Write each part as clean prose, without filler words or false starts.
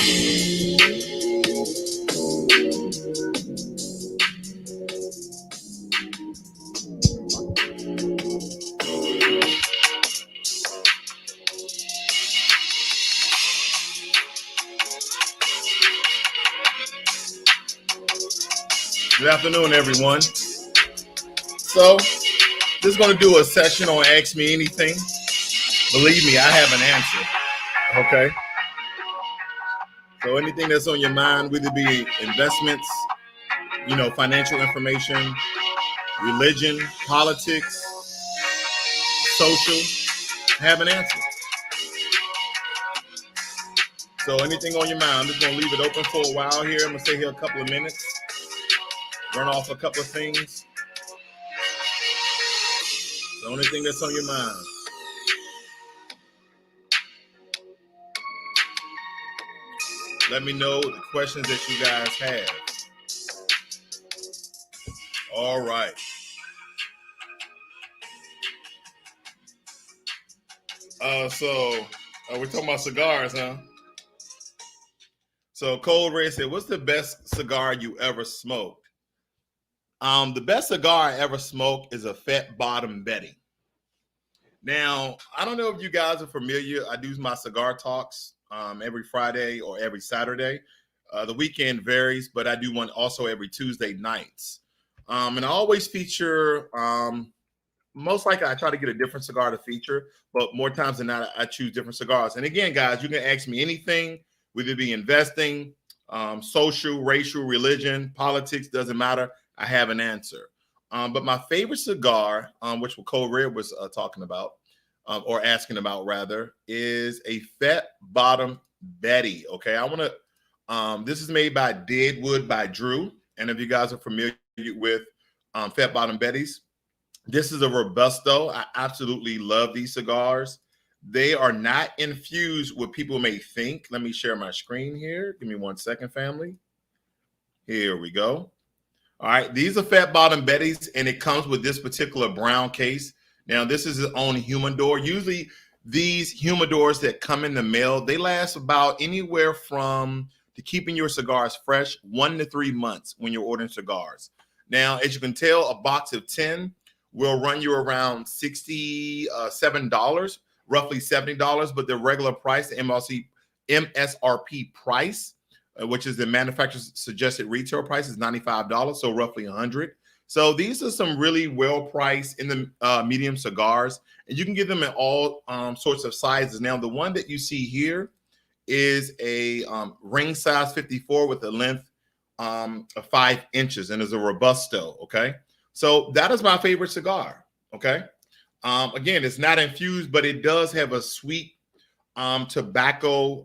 Good afternoon, everyone. So, this is going to do a session on Ask Me Anything. Believe me, I have an answer. Okay? So, anything that's on your mind, whether it be investments, financial information, religion, politics, social, I have an answer. So, anything on your mind, I'm just going to leave it open for a while here. I'm going to stay here a couple of minutes, run off a couple of things. The only thing that's on your mind. Let me know the questions that you guys have. All right. We're talking about cigars, huh? So Cold Red said, what's the best cigar you ever smoked? The best cigar I ever smoked is a Fat Bottom Betty. Now, I don't know if you guys are familiar. I do my cigar talks every Friday or every Saturday. The weekend varies, but I do one also every Tuesday nights. And I always feature, most likely I try to get a different cigar to feature, but more times than not, I choose different cigars. And again, guys, you can ask me anything, whether it be investing, social, racial, religion, politics, doesn't matter. I have an answer. But my favorite cigar, which Cold Red was talking about, or asking about rather, is a Fat Bottom Betty. Okay, I want to. This is made by Deadwood by Drew, and if you guys are familiar with Fat Bottom Betties, this is a Robusto. I absolutely love these cigars. They are not infused what people may think. Let me share my screen here. Give me 1 second, family. Here we go. All right, these are Fat Bottom Betties, and it comes with this particular brown case. Now, this is its own humidor. Usually, these humidors that come in the mail, they last about anywhere from, to keeping your cigars fresh, 1 to 3 months when you're ordering cigars. Now, as you can tell, a box of 10 will run you around $67, roughly $70, but the regular price, the MSRP price, which is the manufacturer's suggested retail price, is $95, so roughly $100. So these are some really well priced in the medium cigars, and you can get them in all sorts of sizes. Now, the one that you see here is a ring size 54 with a length of 5 inches, and is a Robusto. Okay, so that is my favorite cigar. Okay, again, it's not infused, but it does have a sweet tobacco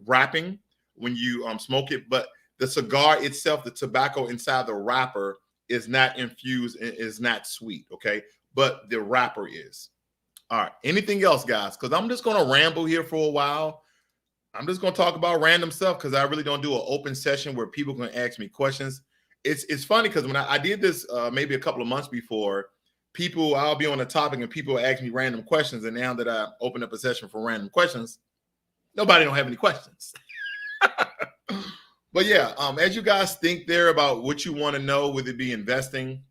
wrapping when you smoke it. But the cigar itself, the tobacco inside the wrapper, is not infused and is not sweet, okay? But the wrapper is. All right, anything else, guys? Because I'm just going to ramble here for a while. I'm just going to talk about random stuff because I really don't do an open session where people can ask me questions. It's funny because when I did this maybe a couple of months before, I'll be on a topic and people ask me random questions. And now that I open up a session for random questions, nobody don't have any questions. But yeah, as you guys think there about what you want to know, whether it be investing,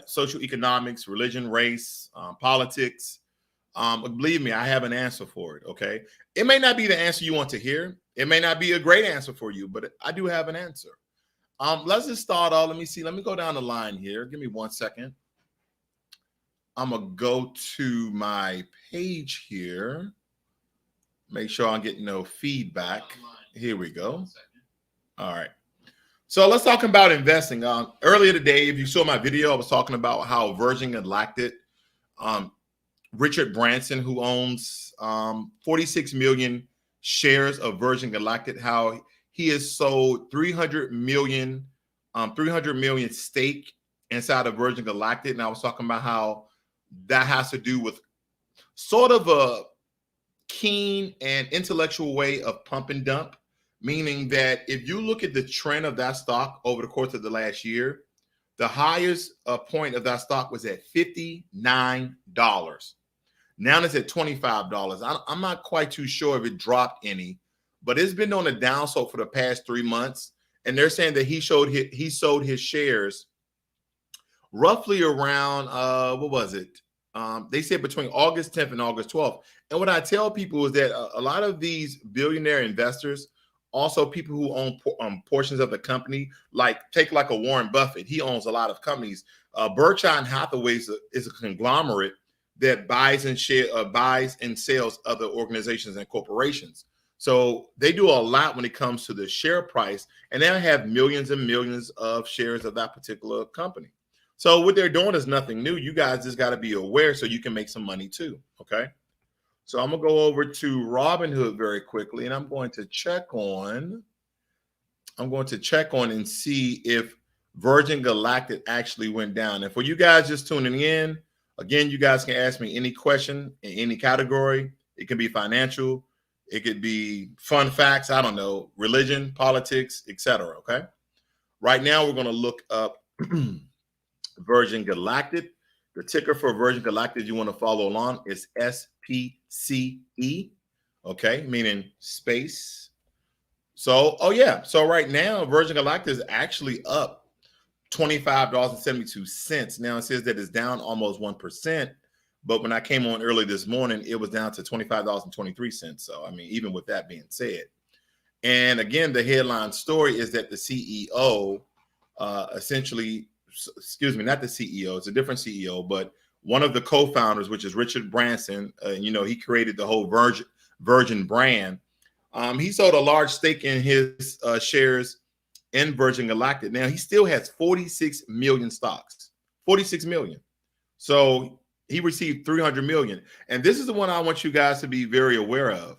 social economics, religion, race, politics, believe me, I have an answer for it, okay? It may not be the answer you want to hear. It may not be a great answer for you, but I do have an answer. Let's just start off. Let me see. Let me go down the line here. Give me 1 second. I'm going to go to my page here. Make sure I'm getting no feedback. Here we go. All right. So let's talk about investing. Earlier today, if you saw my video, I was talking about how Virgin Galactic, Richard Branson, who owns 46 million shares of Virgin Galactic, how he has sold 300 million stake inside of Virgin Galactic. And I was talking about how that has to do with sort of a keen and intellectual way of pump and dump, meaning that if you look at the trend of that stock over the course of the last year, the highest point of that stock was at $59. Now it's at $25. I'm not quite too sure if it dropped any, but it's been on a downslope for the past 3 months. And they're saying that he sold his shares roughly around what was it? They said between August 10th and August 12th. And what I tell people is that a lot of these billionaire investors, also people who own portions of the company, take like a Warren Buffett, he owns a lot of companies. Berkshire and Hathaway is a conglomerate that buys and sells other organizations and corporations. So they do a lot when it comes to the share price, and they'll have millions and millions of shares of that particular company. So what they're doing is nothing new. You guys just got to be aware so you can make some money too. Okay. So I'm going to go over to Robinhood very quickly, and I'm going to check on and see if Virgin Galactic actually went down. And for you guys just tuning in, again, you guys can ask me any question in any category. It can be financial. It could be fun facts. I don't know, religion, politics, etc. Okay. Right now, we're going to look up Virgin Galactic. The ticker for Virgin Galactic you want to follow along is SPCE, okay, meaning space. So, so right now Virgin Galactic is actually up $25.72. Now it says that it's down almost 1%, but when I came on early this morning, it was down to $25.23. So, I mean, even with that being said, and again, the headline story is that the CEO not the CEO, it's a different CEO, but one of the co-founders, which is Richard Branson, he created the whole Virgin brand. He sold a large stake in his shares in Virgin Galactic. Now he still has 46 million stocks, 46 million. So he received 300 million. And this is the one I want you guys to be very aware of.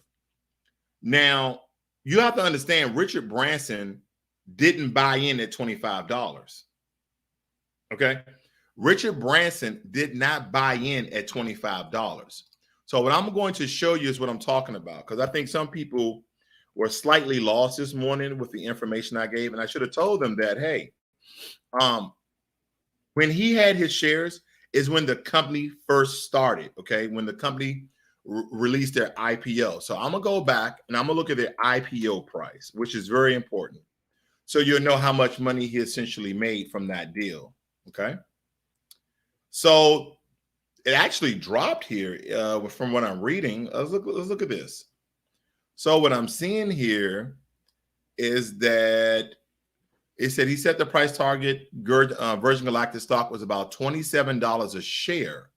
Now, you have to understand Richard Branson didn't buy in at $25. Okay. Richard Branson did not buy in at $25. So what I'm going to show you is what I'm talking about, because I think some people were slightly lost this morning with the information I gave. And I should have told them that, hey, when he had his shares is when the company first started. Okay. When the company released their IPO. So I'm going to go back and I'm going to look at their IPO price, which is very important. So you'll know how much money he essentially made from that deal. Okay. So it actually dropped here from what I'm reading. Let's look at this. So what I'm seeing here is that it said he set the price target. Virgin Galactic stock was about $27 a share.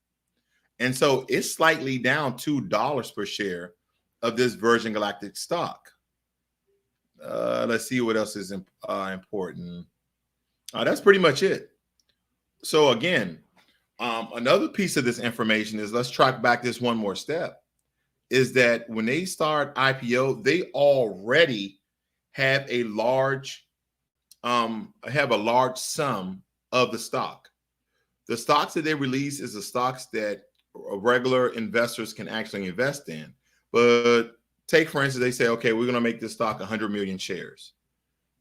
And so it's slightly down $2 per share of this Virgin Galactic stock. Let's see what else is important. That's pretty much it. So again, another piece of this information is, let's track back this one more step, is that when they start IPO, they already have a large sum of the stock. The stocks that they release is the stocks that regular investors can actually invest in. But take, for instance, they say, okay, we're going to make this stock 100 million shares.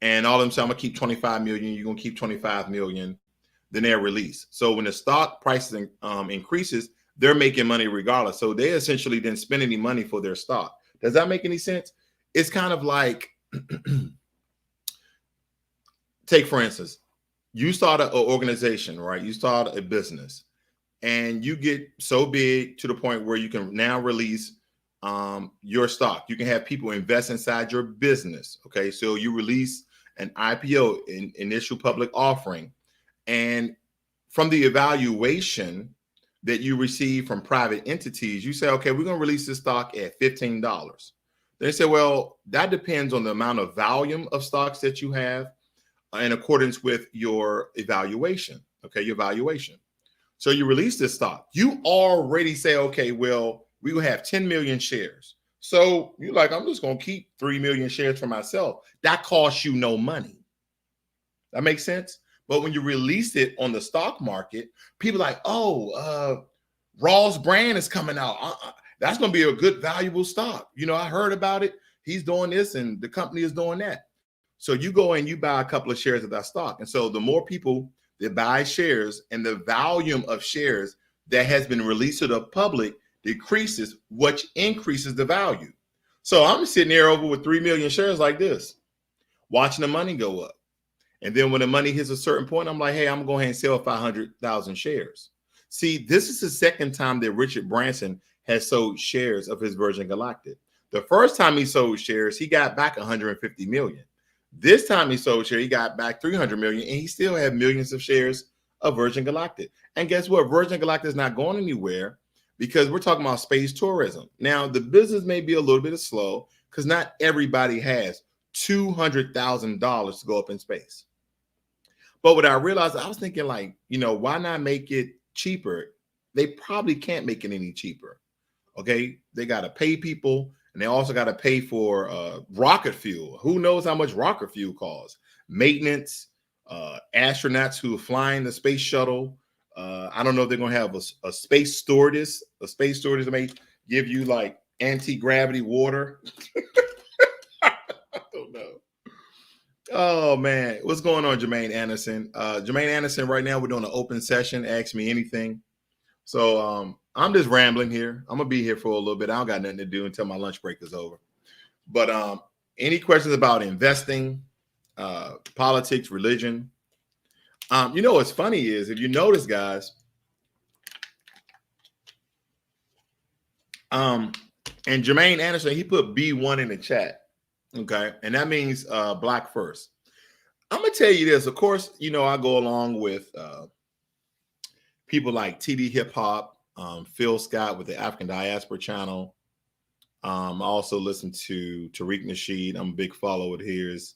And all of them say, I'm going to keep 25 million. You're going to keep 25 million. Then they're released. So when the stock price increases, they're making money regardless. So they essentially didn't spend any money for their stock. Does that make any sense? It's kind of like, take, for instance, you start an organization, right? You start a business and you get so big to the point where you can now release your stock. You can have people invest inside your business. Okay. So you release an IPO, initial public offering. And from the evaluation that you receive from private entities, you say, okay, we're going to release this stock at $15. They say, well, that depends on the amount of volume of stocks that you have in accordance with your evaluation. Okay, your valuation. So you release this stock. You already say, okay, well, we will have 10 million shares. So you're like, I'm just going to keep 3 million shares for myself. That costs you no money. That makes sense? But when you release it on the stock market, people are like, oh, Raw's brand is coming out. That's going to be a good, valuable stock. I heard about it. He's doing this and the company is doing that. So you go and you buy a couple of shares of that stock. And so the more people that buy shares and the volume of shares that has been released to the public decreases, which increases the value. So I'm sitting there over with 3 million shares like this, watching the money go up. And then when the money hits a certain point, I'm like, hey, I'm going to go ahead and sell 500,000 shares. See, this is the second time that Richard Branson has sold shares of his Virgin Galactic. The first time he sold shares, he got back 150 million. This time he sold shares, he got back 300 million, and he still had millions of shares of Virgin Galactic. And guess what? Virgin Galactic is not going anywhere because we're talking about space tourism. Now, the business may be a little bit slow because not everybody has $200,000 to go up in space. But what I realized, I was thinking like, why not make it cheaper? They probably can't make it any cheaper. Okay. They got to pay people, and they also got to pay for rocket fuel. Who knows how much rocket fuel costs? Maintenance, astronauts who are flying the space shuttle. I don't know if they're going to have a space stewardess. A space stewardess may give you like anti-gravity water. I don't know. Oh man, what's going on, Jermaine Anderson? Jermaine Anderson, right now we're doing an open session. Ask me anything. So I'm just rambling here. I'm gonna be here for a little bit. I don't got nothing to do until my lunch break is over. But any questions about investing, politics, religion? What's funny is, if you notice, guys, and Jermaine Anderson, he put B1 in the chat. Okay, and that means Black first. I'm gonna tell you this. Of course, I go along with people like TD Hip Hop, Phil Scott with the African Diaspora Channel. I also listen to Tariq Nasheed. I'm a big follower of his.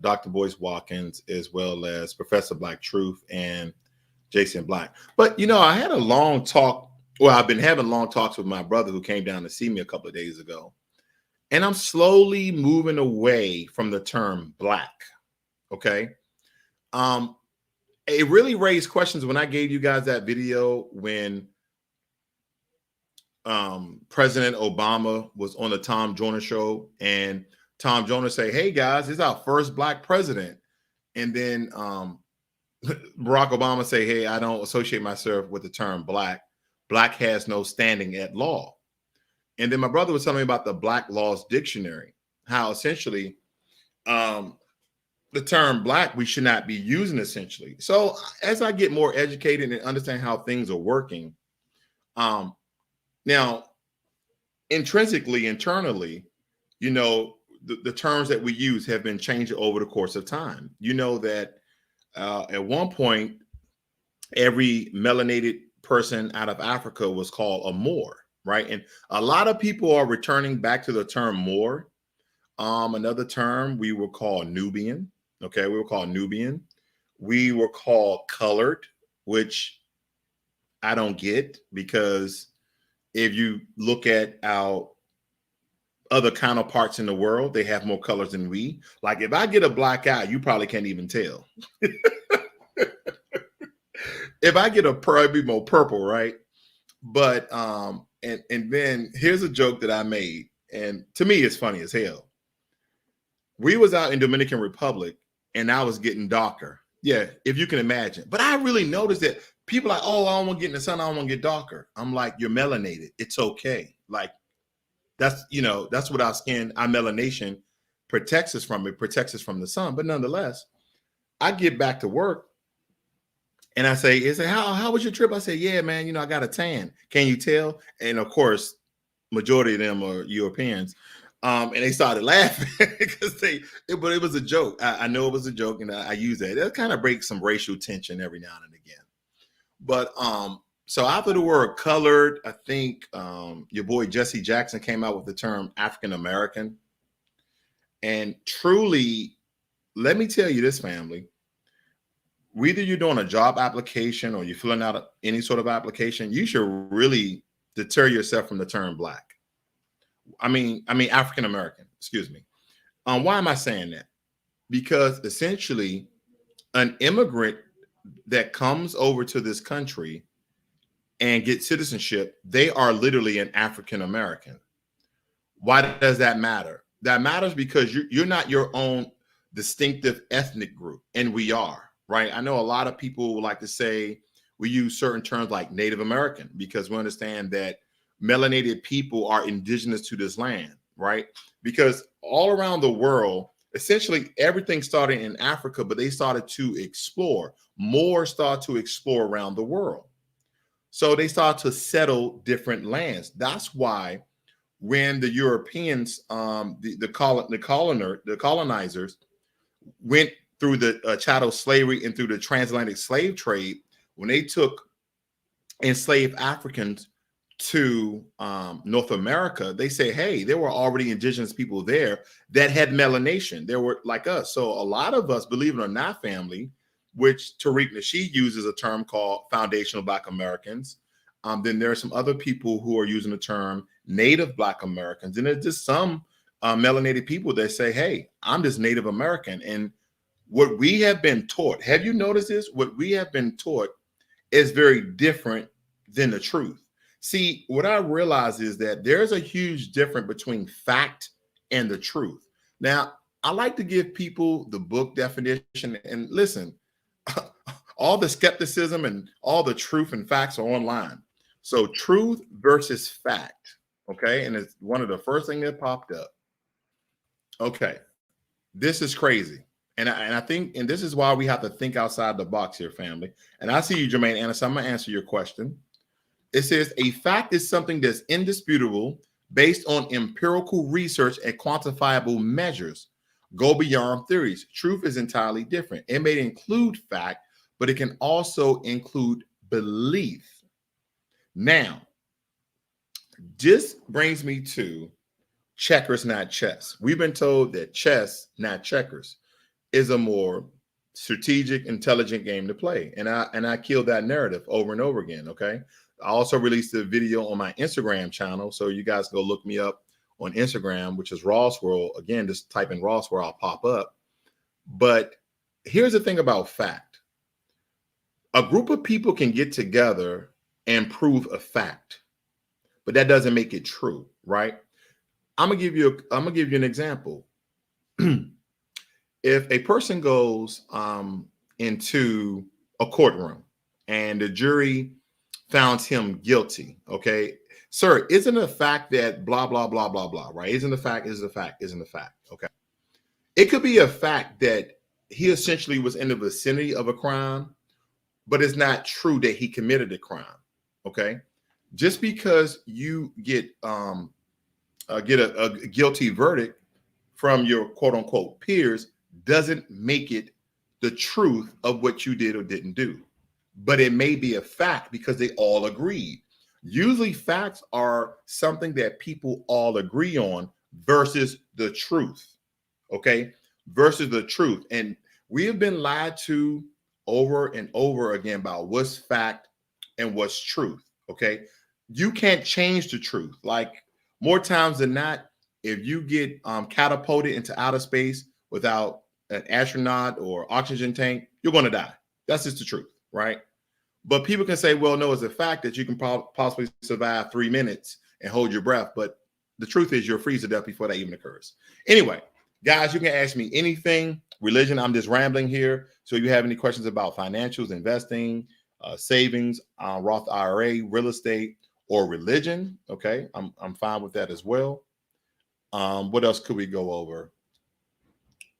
Dr. Boyce Watkins, as well as Professor Black Truth and Jason Black. But I had a long talk. Well, I've been having long talks with my brother who came down to see me a couple of days ago. And I'm slowly moving away from the term Black. Okay. It really raised questions when I gave you guys that video when President Obama was on the Tom Joyner show, and Tom Joyner say, hey guys, this is our first Black president. And then Barack Obama say, hey, I don't associate myself with the term Black. Black has no standing at law. And then my brother was telling me about the Black Laws Dictionary, how essentially the term Black we should not be using essentially. So as I get more educated and understand how things are working, now intrinsically, internally, the terms that we use have been changing over the course of time. That at one point, every melanated person out of Africa was called a Moor. Right. And a lot of people are returning back to the term Moor. Another term we were called Nubian. Okay. We were called Nubian. We were called colored, which I don't get, because if you look at our other counterparts in the world, they have more colors than we. Like if I get a black eye, you probably can't even tell. If I get it'd be more purple, right? But and then here's a joke that I made, and to me it's funny as hell. We was out in Dominican Republic, and I was getting darker. Yeah, if you can imagine. But I really noticed that people are like, oh, I don't want to get in the sun, I don't want to get darker. I'm like, you're melanated. It's okay. Like that's what our skin, our melanation protects us from. It protects us from the sun. But nonetheless, I get back to work. And I say, how was your trip? I say, yeah, man, I got a tan. Can you tell? And of course, majority of them are Europeans. And they started laughing because but it was a joke. I know it was a joke, and I use that. That kind of breaks some racial tension every now and again. But so after the word colored, I think your boy Jesse Jackson came out with the term African American. And truly, let me tell you this, family. Whether you're doing a job application or you're filling out any sort of application, you should really deter yourself from the term Black. I mean African American. Excuse me. Why am I saying that? Because essentially, an immigrant that comes over to this country and gets citizenship, they are literally an African American. Why does that matter? That matters because you're not your own distinctive ethnic group, and we are. Right. I know a lot of people like to say we use certain terms like Native American because we understand that melanated people are indigenous to this land. right? Because all around the world, essentially everything started in Africa, but they started to explore. More started to explore around the world. So they started to settle different lands. That's why when the Europeans, the colonizers went through the chattel slavery and through the transatlantic slave trade, when they took enslaved Africans to North America, they say, hey, there were already indigenous people there that had melanation. They were like us. So a lot of us, believe it or not, family, which Tariq Nasheed uses a term called foundational Black Americans. Then there are some other people who are using the term Native Black Americans. And there's just some melanated people that say, hey, I'm just Native American. And what we have been taught, have you noticed this? What we have been taught is very different than the truth. See, what I realize is that there's a huge difference between fact and the truth. Now, I like to give people the book definition, and listen, all the skepticism and all the truth and facts are online. So truth versus fact, okay? And it's one of the first things that popped up. Okay, this is crazy. And I think, and this is why we have to think outside the box here, family. And I see you, Jermaine Anderson. I'm going to answer your question. It says a fact is something that's indisputable based on empirical research and quantifiable measures. Go beyond theories. Truth is entirely different. It may include fact, but it can also include belief. Now, this brings me to checkers, not chess. We've been told that chess, not checkers, is a more strategic, intelligent game to play. And I killed that narrative over and over again. Okay. I also released a video on my Instagram channel. So you guys go look me up on Instagram, which is Ross World. Again, just type in Ross World, I'll pop up. But here's the thing about fact. A group of people can get together and prove a fact, but that doesn't make it true, right? I'm gonna give you an example. If a person goes into a courtroom and the jury found him guilty, okay, sir, isn't it a fact that blah blah blah blah blah, right? Isn't the fact, is the fact, isn't the fact, okay? It could be a fact that he essentially was in the vicinity of a crime, but it's not true that he committed a crime, okay? Just because you get a guilty verdict from your quote unquote peers doesn't make it the truth of what you did or didn't do. But it may be a fact because they all agreed. Usually facts are something that people all agree on versus the truth. Okay. Versus the truth. And we have been lied to over and over again about what's fact and what's truth. Okay. You can't change the truth. Like more times than not, if you get catapulted into outer space without an astronaut or oxygen tank, you're going to die. That's just the truth, right? But people can say, well, no, it's a fact that you can possibly survive 3 minutes and hold your breath. But the truth is you'll freeze to death before that even occurs. Anyway, guys, you can ask me anything. Religion, I'm just rambling here. So if you have any questions about financials, investing, savings, Roth IRA, real estate, or religion, okay, I'm fine with that as well. What else could we go over?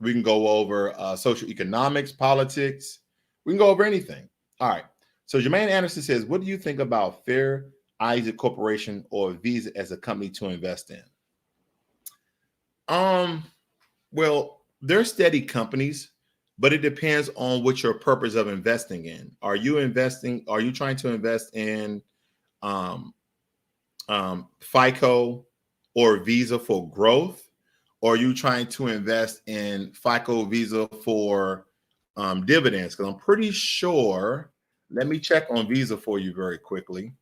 We can go over social economics, politics. We can go over anything. All right. So Jermaine Anderson says, what do you think about Fair Isaac Corporation or Visa as a company to invest in? Well, they're steady companies, but it depends on what your purpose of investing in. Are you trying to invest in FICO or Visa for growth? Or are you trying to invest in FICO Visa for dividends? Because I'm pretty sure, let me check on Visa for you very quickly.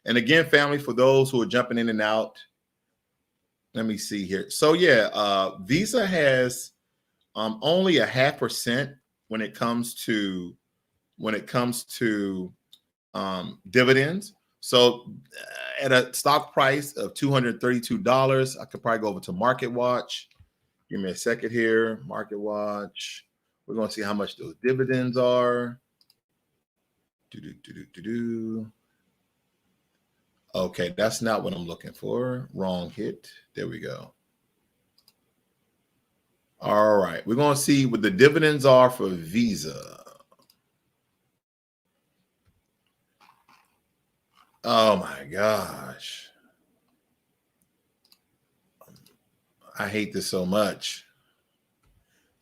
And again, family, for those who are jumping in and out, let me see here. So yeah, Visa has only 0.5% when it comes to dividends. So at a stock price of $232, I could probably go over to Market Watch. Give me a second here. Market Watch. We're going to see how much those dividends are. Okay, that's not what I'm looking for. Wrong hit. There we go. All right, we're going to see what the dividends are for Visa. Oh my gosh. I hate this so much.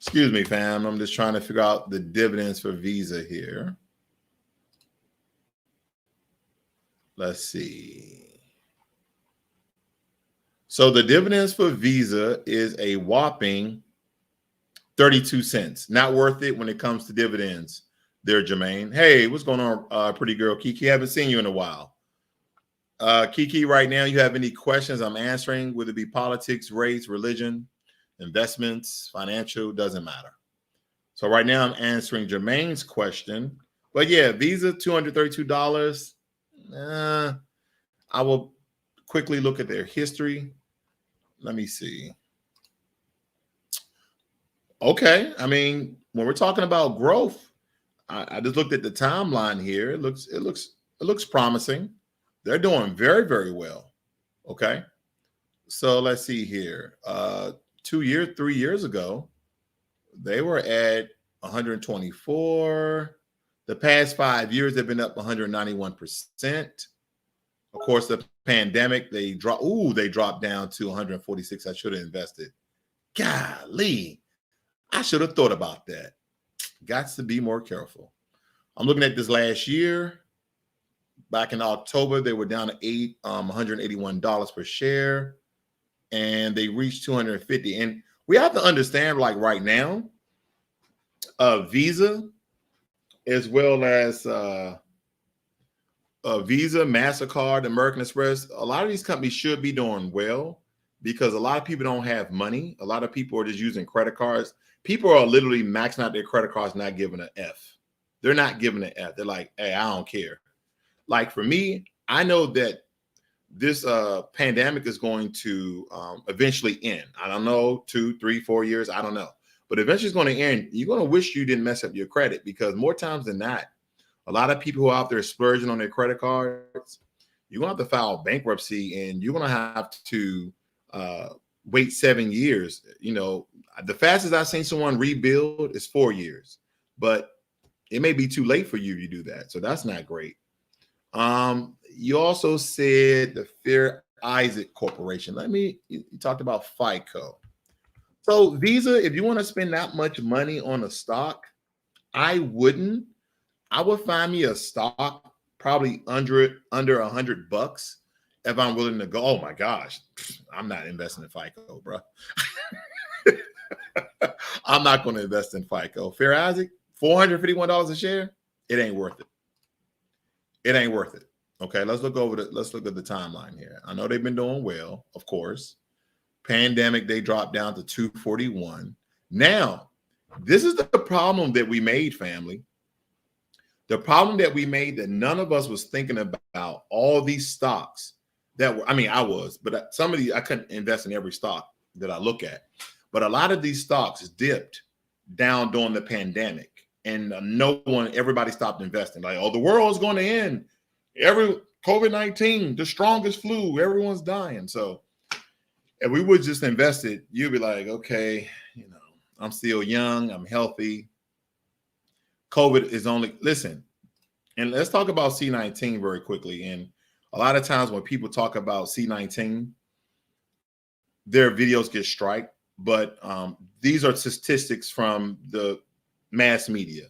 Excuse me, fam. I'm just trying to figure out the dividends for Visa here. Let's see. So the dividends for Visa is a whopping 32 cents. Not worth it when it comes to dividends there, Jermaine. Hey, what's going on, pretty girl Kiki? Haven't seen you in a while. Kiki, right now, you have any questions I'm answering, whether it be politics, race, religion, investments, financial, doesn't matter. So right now I'm answering Jermaine's question. But yeah, Visa, $232. I will quickly look at their history. Let me see. Okay. I mean, when we're talking about growth, I just looked at the timeline here. It looks promising. They're doing very, very well. Okay. So let's see here. 3 years ago, they were at 124. The past 5 years, they've been up 191%. Of course, the pandemic, they dropped down to 146. I should have invested. Golly, I should have thought about that. Got to be more careful. I'm looking at this last year. Back in October, they were down to $181 per share, and they reached 250. And we have to understand, like right now, Visa, as well as Visa, MasterCard, American Express, a lot of these companies should be doing well because a lot of people don't have money. A lot of people are just using credit cards. People are literally maxing out their credit cards, not giving an F. They're not giving an F. They're like, hey, I don't care. Like for me, I know that this pandemic is going to eventually end. I don't know, 2, 3, 4 years. I don't know. But eventually it's going to end. You're going to wish you didn't mess up your credit because more times than not, a lot of people who are out there splurging on their credit cards, you're going to have to file bankruptcy and you're going to have to wait 7 years. You know, the fastest I've seen someone rebuild is 4 years, but it may be too late for you to do that. So that's not great. You also said the Fair Isaac Corporation. You talked about FICO. So Visa, if you want to spend that much money on a stock, I wouldn't. I would find me a stock probably under $100 if I'm willing to go. Oh my gosh, I'm not investing in FICO, bro. I'm not going to invest in FICO. Fair Isaac, $451 a share. It ain't worth it. It ain't worth it. Okay, let's look at the timeline here. I know they've been doing well, of course. Pandemic, they dropped down to 241. Now, this is the problem that we made, family. The problem that we made that none of us was thinking about all these stocks that were, I mean, I was, but some of these, I couldn't invest in every stock that I look at. But a lot of these stocks dipped down during the pandemic. And everybody stopped investing. Like, oh, the world's going to end. COVID-19, the strongest flu, everyone's dying. So if we would just invested, you'd be like, okay, I'm still young, I'm healthy. COVID is listen, and let's talk about C19 very quickly. And a lot of times when people talk about C19, their videos get striked, but these are statistics from the mass media.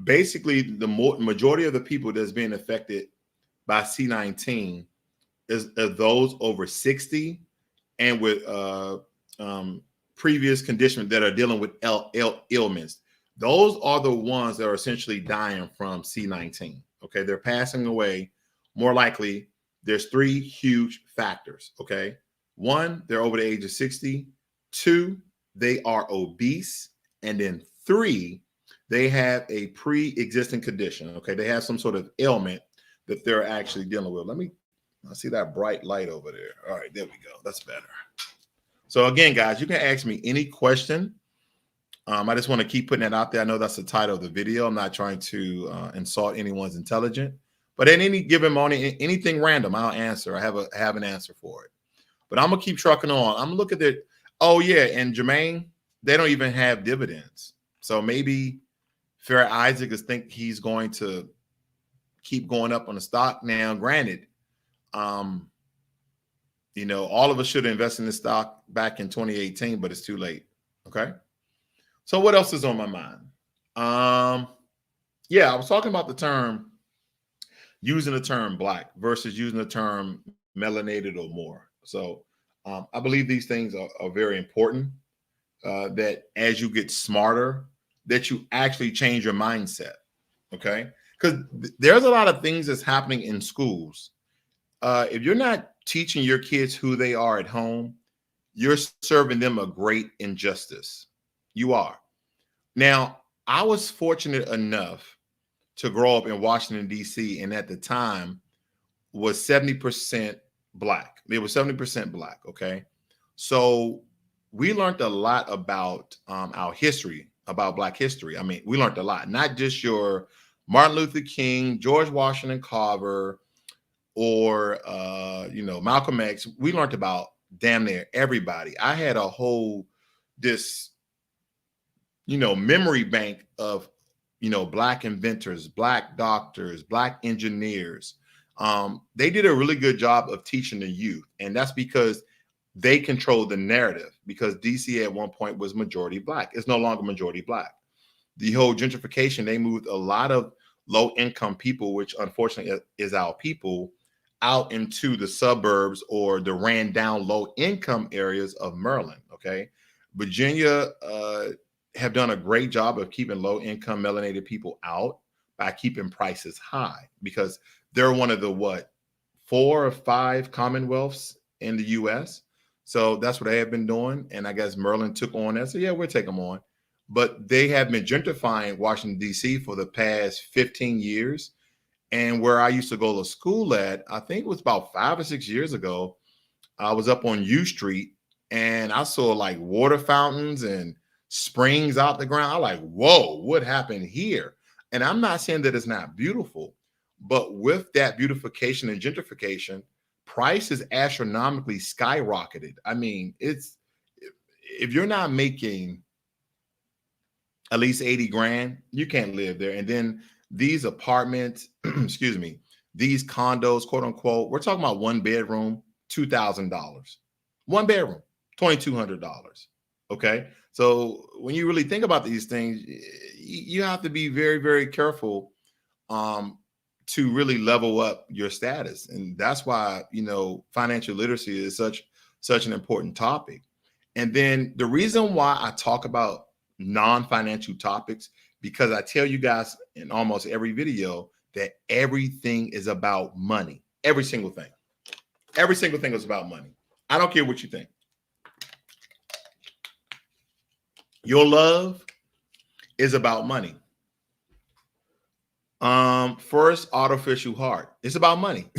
Basically, the majority of the people that's being affected by C19 is those over 60 and with previous conditions that are dealing with ailments. Those are the ones that are essentially dying from C19. Okay, they're passing away. More likely, there's 3 huge factors. Okay, 1, they're over the age of 60. 2, they are obese, and then 3, they have a pre-existing condition. Okay, they have some sort of ailment that they're actually dealing with. I see that bright light over there. All right, there we go. That's better. So again, guys, you can ask me any question. I just want to keep putting that out there. I know that's the title of the video. I'm not trying to insult anyone's intelligence, but at any given moment, anything random, I'll answer. I have an answer for it. But I'm gonna keep trucking on. I'm gonna look at it. Oh yeah, and Jermaine, they don't even have dividends. So maybe Fair Isaac is think he's going to keep going up on the stock. Now, granted, um, all of us should invest in this stock back in 2018, but it's too late. Okay. So what else is on my mind? Yeah, I was talking about using the term black versus using the term melanated or more. So I believe these things are very important, that as you get smarter, that you actually change your mindset. Okay. Because there's a lot of things that's happening in schools. If you're not teaching your kids who they are at home, you're serving them a great injustice. You are. Now, I was fortunate enough to grow up in Washington, D.C., and at the time was 70% black. It was 70% black. Okay. So we learned a lot about our history, about black history. I mean, we learned a lot, not just your Martin Luther King, George Washington Carver, or Malcolm X. We learned about damn near everybody. I had a whole this memory bank of black inventors, black doctors, black engineers. They did a really good job of teaching the youth, and that's because they controlled the narrative, because DC at one point was majority black. It's no longer majority black. The whole gentrification, they moved a lot of low income people, which unfortunately is our people, out into the suburbs or the ran down low income areas of Maryland. Okay. Virginia have done a great job of keeping low income melanated people out by keeping prices high, because they're one of the 4 or 5 commonwealths in the US. So that's what they have been doing. And I guess Maryland took on that. So yeah, we'll take them on. But they have been gentrifying Washington, D.C. for the past 15 years. And where I used to go to school at, I think it was about 5 or 6 years ago, I was up on U Street and I saw like water fountains and springs out the ground. I'm like, whoa, what happened here? And I'm not saying that it's not beautiful, but with that beautification and gentrification, prices astronomically skyrocketed. I mean, if you're not making at least 80 grand, you can't live there. And then these apartments, excuse me, these condos, quote unquote, we're talking about 1 bedroom, $2,000. 1 bedroom, $2,200. Okay. So when you really think about these things, you have to be very, very careful to really level up your status. And that's why, financial literacy is such an important topic. And then the reason why I talk about non-financial topics, because I tell you guys in almost every video that everything is about money. Every single thing. Every single thing is about money. I don't care what you think. Your love is about money. First, artificial heart. It's about money.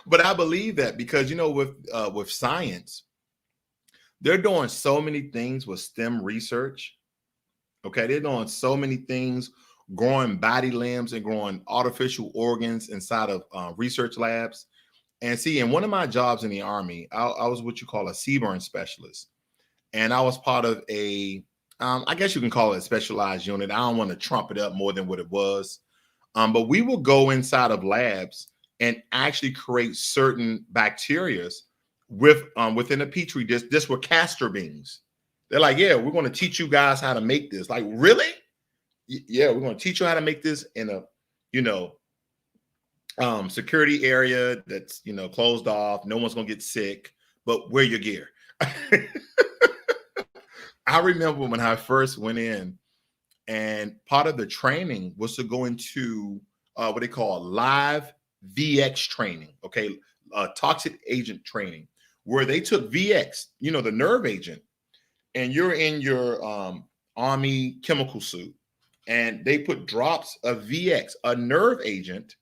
But I believe that because, with science, they're doing so many things with STEM research. Okay. They're doing so many things, growing body limbs and growing artificial organs inside of research labs. And see, in one of my jobs in the Army, I was what you call a CBRN specialist. And I was part of I guess you can call it a specialized unit. I don't want to trump it up more than what it was. But we will go inside of labs and actually create certain bacteria within a petri dish. This were castor beans. They're like, yeah, we're going to teach you guys how to make this. Like, really? Yeah, we're going to teach you how to make this in a, security area that's, closed off. No one's going to get sick, but wear your gear. I remember when I first went in, and part of the training was to go into what they call live VX training. Okay. Toxic agent training, where they took VX, the nerve agent, and you're in your Army chemical suit, and they put drops of VX, a nerve agent,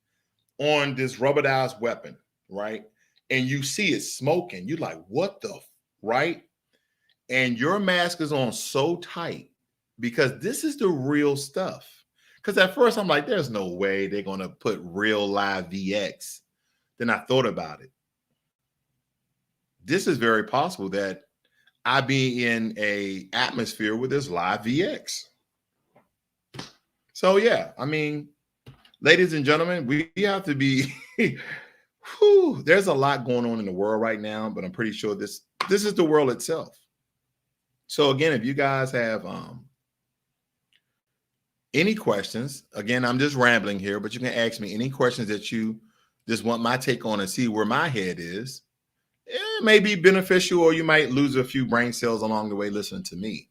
on this rubberized weapon, right? And you see it smoking. You're like, what the, right? And your mask is on so tight because this is the real stuff. Because at first I'm like, there's no way they're going to put real live VX. Then I thought about it. This is very possible that I be in a atmosphere where there's live VX. So yeah, I mean, ladies and gentlemen, we have to be whew, there's a lot going on in the world right now, but I'm pretty sure this is the world itself. So again, if you guys have any questions, again, I'm just rambling here, but you can ask me any questions that you just want my take on and see where my head is. It may be beneficial, or you might lose a few brain cells along the way listening to me.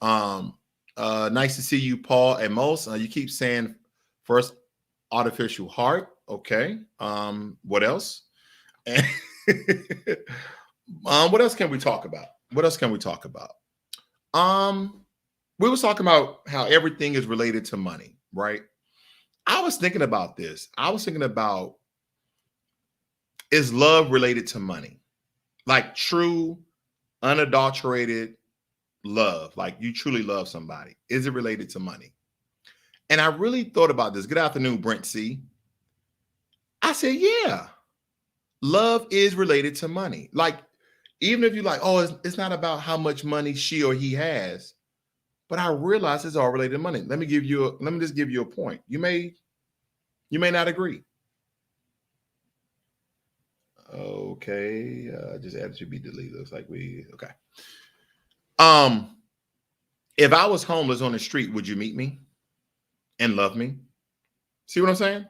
Nice to see you, Paul and Most. You keep saying first artificial heart. Okay. What else? What else can we talk about? What else can we talk about? We was talking about how everything is related to money, right? I was thinking about this. I was thinking about, is love related to money? Like true, unadulterated love, like you truly love somebody. Is it related to money? And I really thought about this. Good afternoon, Brent C. I said, yeah, love is related to money. Like, even if you're like, oh, it's not about how much money she or he has, but I realize it's all related to money. Let me just give you a point. You may not agree. Okay, just added to be deleted. Looks like okay. If I was homeless on the street, would you meet me and love me? See what I'm saying?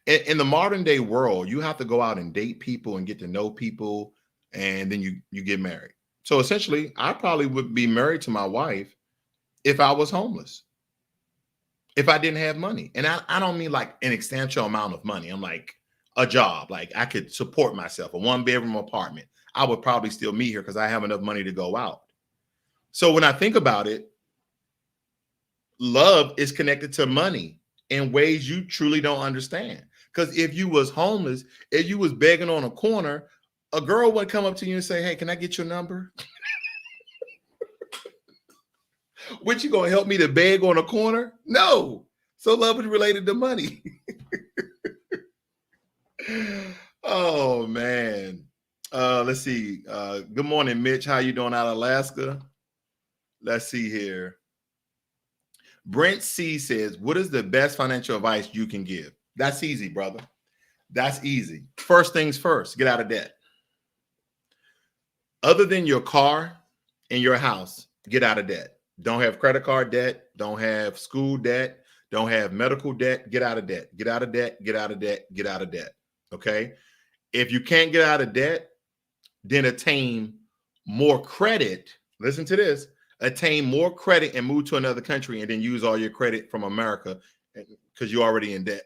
In the modern day world, you have to go out and date people and get to know people, and then you get married. So essentially, I probably would be married to my wife if I was homeless, if I didn't have money. And I don't mean like an substantial amount of money. I'm like a job, like I could support myself, a 1-bedroom apartment. I would probably still meet her because I have enough money to go out. So when I think about it, love is connected to money in ways you truly don't understand. Because if you was homeless, if you was begging on a corner, a girl would come up to you and say, hey, can I get your number? What, you gonna help me to beg on a corner? No. So love is related to money. Oh man. Let's see. Good morning, Mitch. How you doing out of Alaska? Let's see here. Brent C says, what is the best financial advice you can give? That's easy, brother. That's easy. First things first, get out of debt. Other than your car and your house, get out of debt. Don't have credit card debt. Don't have school debt. Don't have medical debt. Get out of debt. Get out of debt. Get out of debt. Get out of debt. Okay. If you can't get out of debt, then attain more credit. Listen to this. Attain more credit and move to another country, and then use all your credit from America because you're already in debt.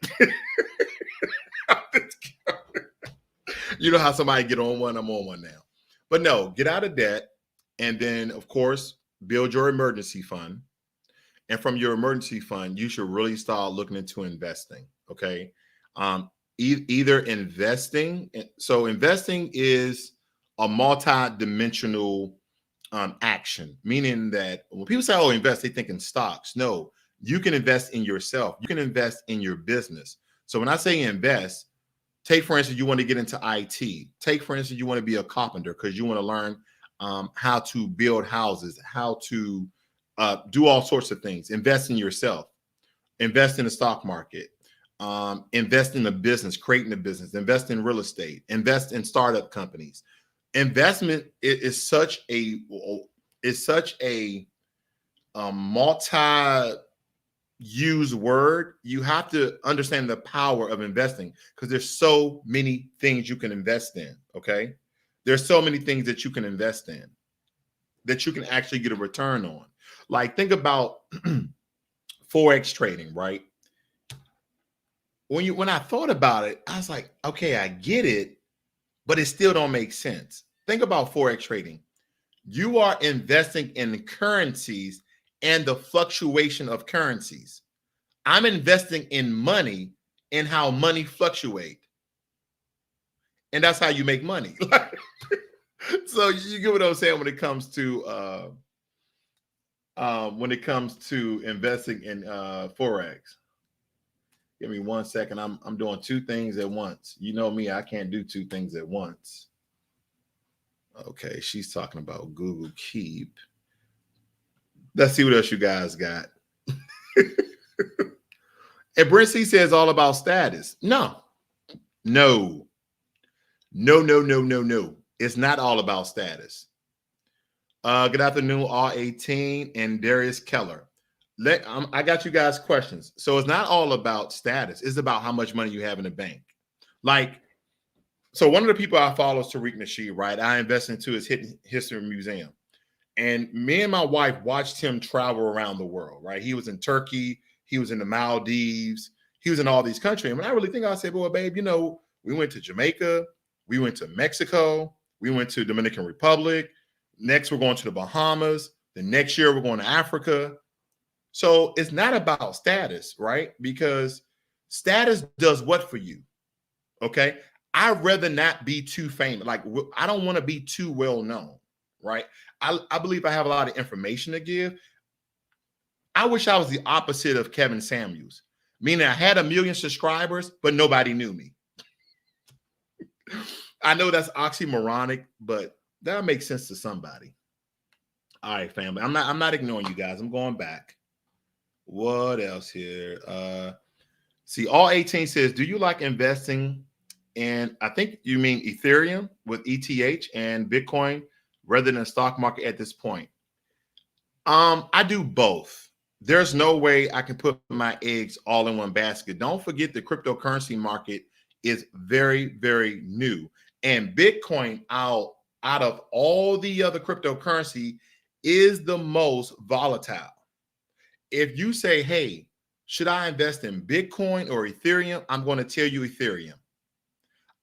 You know how somebody get on one? I'm on one now. But no, get out of debt. And then, of course, build your emergency fund. And from your emergency fund, you should really start looking into investing. Okay. Either investing. So investing is a multi-dimensional action, meaning that when people say, oh, invest, they think in stocks. No, you can invest in yourself. You can invest in your business. So when I say invest, take, for instance, you want to get into IT. Take, for instance, you want to be a carpenter because you want to learn how to build houses, how to do all sorts of things. Invest in yourself. Invest in the stock market. Invest in a business, creating a business. Invest in real estate. Invest in startup companies. Investment is such a multi-use word. You have to understand the power of investing because there's so many things you can invest in. Okay, there's so many things that you can invest in that you can actually get a return on. Like, think about forex trading, right? When I thought about it, I was like, okay, I get it, but it still don't make sense. Think about forex trading. You are investing in currencies and the fluctuation of currencies. I'm investing in money and how money fluctuate. And that's how you make money. So you get what I'm saying when it comes to investing in forex. Give me 1 second. I'm doing two things at once. You know me, I can't do two things at once. Okay, she's talking about Google Keep. Let's see what else you guys got. And Brent C says all about status. No. It's not all about status. Good afternoon, all 18 and Darius Keller. I got you guys questions. So it's not all about status. It's about how much money you have in the bank. Like, so one of the people I follow is Tariq Nasheed, right? I invest into his history museum. And me and my wife watched him travel around the world, right? He was in Turkey. He was in the Maldives. He was in all these countries. And when I really think, I said, well, babe, you know, we went to Jamaica. We went to Mexico. We went to Dominican Republic. Next, we're going to the Bahamas. The next year, we're going to Africa. So it's not about status, right? Because status does what for you? Okay. I'd rather not be too famous. Like, I don't want to be too well known, right? I believe I have a lot of information to give. I wish I was the opposite of Kevin Samuels, meaning I had 1 million subscribers, but nobody knew me. I know that's oxymoronic, but that makes sense to somebody. All right, family. I'm not ignoring you guys. I'm going back. What else here? See, all 18 says, do you like investing in, I think you mean Ethereum with ETH and Bitcoin rather than stock market at this point? I do both. There's no way I can put my eggs all in one basket. Don't forget the cryptocurrency market is very, very new. And Bitcoin out of all the other cryptocurrency is the most volatile. If you say, hey, should I invest in Bitcoin or Ethereum? I'm going to tell you Ethereum.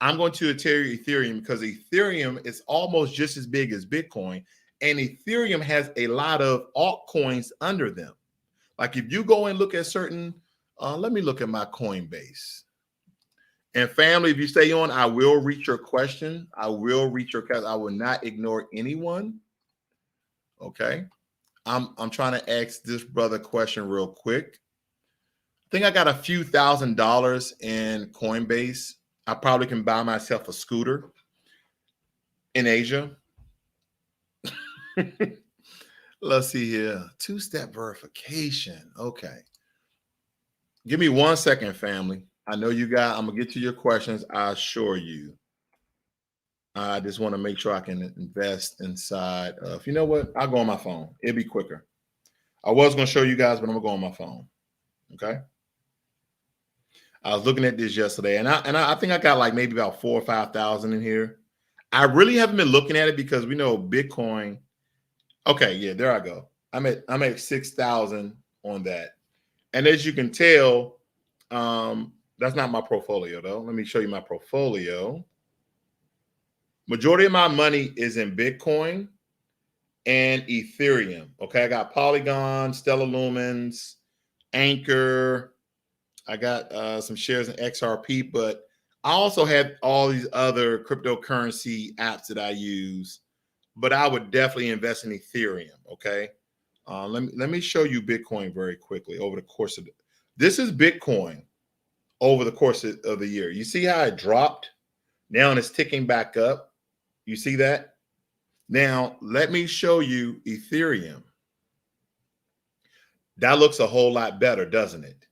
I'm going to tell you Ethereum because Ethereum is almost just as big as Bitcoin. And Ethereum has a lot of altcoins under them. Like if you go and look at certain, let me look at my Coinbase. And family, if you stay on, I will reach your question. I will reach your question. I will not ignore anyone. Okay. I'm trying to ask this brother a question real quick. I think I got a few $1,000s in Coinbase. I probably can buy myself a scooter in Asia. Let's see here. Two-step verification. Okay. Give me 1 second, family. I know you guys, I'm going to get to your questions. I assure you. I just want to make sure I can invest inside of, you know what? I'll go on my phone. It'll be quicker. I was going to show you guys, but I'm going to go on my phone. Okay. I was looking at this yesterday, and I think I got like maybe about 4,000 or 5,000 in here. I really haven't been looking at it because we know Bitcoin. Okay, yeah, there I go. I'm at 6,000 on that, and as you can tell, that's not my portfolio though. Let me show you my portfolio. Majority of my money is in Bitcoin and Ethereum. Okay, I got Polygon, Stellar Lumens, Anchor. I got some shares in XRP, but I also have all these other cryptocurrency apps that I use. But I would definitely invest in Ethereum. Okay, let me show you Bitcoin very quickly over the course of this is Bitcoin over the course of the year. You see how it dropped? Now it's ticking back up. You see that? Now let me show you Ethereum. That looks a whole lot better, doesn't it?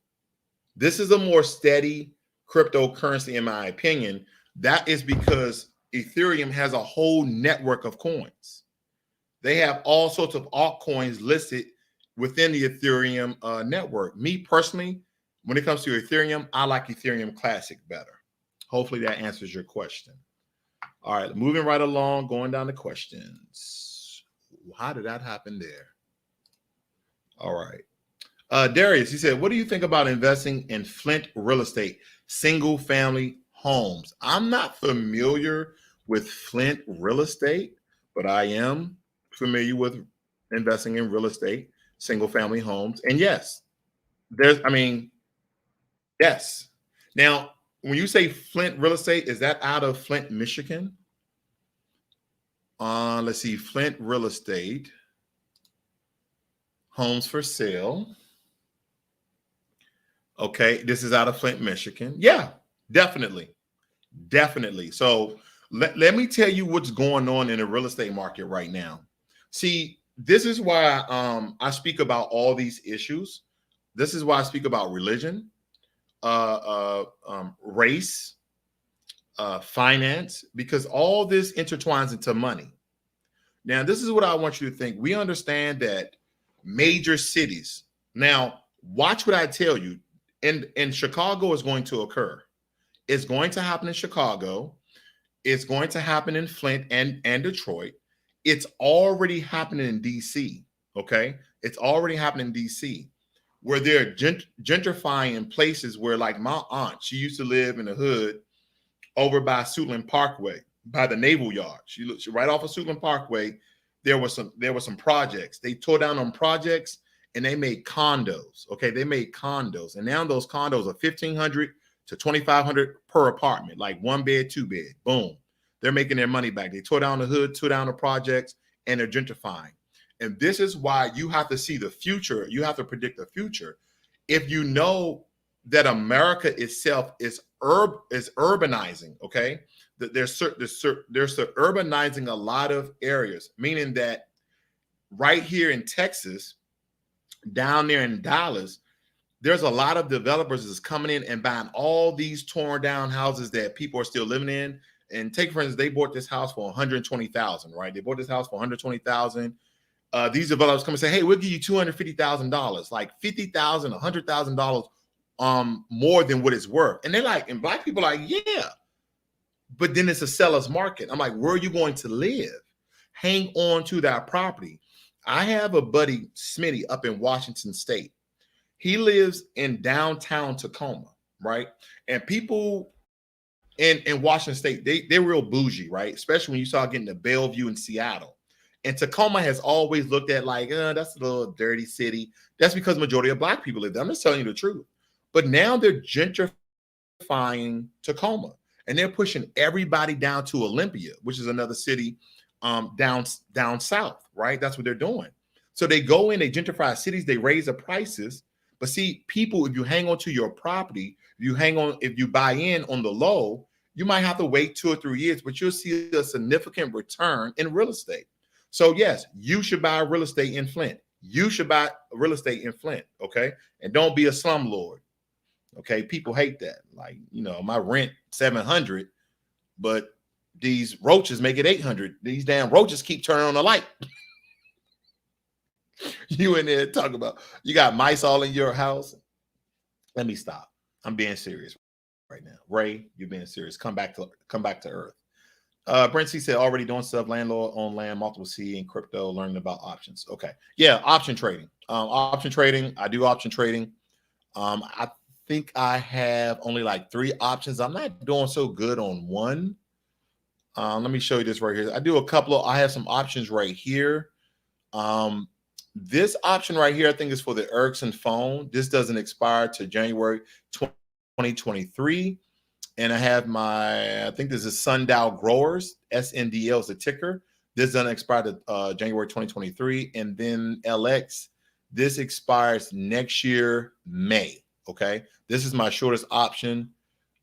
This is a more steady cryptocurrency, in my opinion. That is because Ethereum has a whole network of coins. They have all sorts of altcoins listed within the Ethereum network. Me personally, when it comes to Ethereum, I like Ethereum Classic better. Hopefully that answers your question. All right, moving right along, going down to questions. How did that happen there? All right. Darius, he said, what do you think about investing in Flint real estate, single family homes? I'm not familiar with Flint real estate, but I am familiar with investing in real estate, single family homes. And yes, yes. Now, when you say Flint real estate, is that out of Flint, Michigan? Let's see, Flint real estate, homes for sale. Okay, this is out of Flint, Michigan. Yeah, definitely. So let me tell you what's going on in the real estate market right now. See, this is why I speak about all these issues. This is why I speak about religion, race, finance, because all this intertwines into money. Now, this is what I want you to think. We understand that major cities. Now, watch what I tell you. In Chicago is going to occur. It's going to happen in Chicago. It's going to happen in Flint and Detroit. It's already happening in DC. Okay, it's already happening in DC, where they're gentrifying places where, like my aunt, she used to live in the hood over by Suitland Parkway, by the Naval Yard. She looked right off of Suitland Parkway. There were some projects. They tore down on projects and they made condos. Okay, they made condos, and now those condos are 1,500 to 2,500 per apartment, like one bed, two bed. Boom, they're making their money back. They tore down the hood, tore down the projects, and they're gentrifying. And this is why you have to see the future. You have to predict the future. If you know that America itself is urbanizing, okay, that they're urbanizing a lot of areas, meaning that right here in Texas, down there in Dallas, there's a lot of developers that's coming in and buying all these torn down houses that people are still living in. And take, for instance, they bought this house for $120,000, right? They bought this house for $120,000. These developers come and say, "Hey, we'll give you $250,000, like $50,000, $100,000 more than what it's worth." And they're like, and black people are like, yeah, but then it's a seller's market. I'm like, where are you going to live? Hang on to that property. I have a buddy, Smitty, up in Washington State. He lives in downtown Tacoma, right? And people in Washington State, they're real bougie, right? Especially when you start getting to Bellevue in Seattle. And Tacoma has always looked at like, that's a little dirty city. That's because the majority of black people live there. I'm just telling you the truth. But now they're gentrifying Tacoma, and they're pushing everybody down to Olympia, which is another city down south, right? That's what they're doing. So they go in, they gentrify cities, they raise the prices. But see, people, if you hang on to your property, if you buy in on the low, you might have to wait 2 or 3 years, but you'll see a significant return in real estate. So yes, you should buy real estate in Flint. You should buy real estate in Flint, okay? And don't be a slumlord, okay? People hate that. Like, my rent $700, but these roaches make it $800. These damn roaches keep turning on the light. You in there talking about you got mice all in your house. Let me stop. I'm being serious right now. Ray, you're being serious. Come back to earth. Brent C said already doing stuff, landlord on land, multiple C and crypto, learning about options. Okay. Yeah, option trading. Option trading. I do option trading. I think I have only like 3 options. I'm not doing so good on one. Let me show you this right here. I have some options right here. This option right here, I think, is for the Ericsson phone. This doesn't expire to January 2023. And I have I think this is Sundial Growers, SNDL is the ticker. This doesn't expire to January 2023. And then LX, this expires next year, May. Okay. This is my shortest option.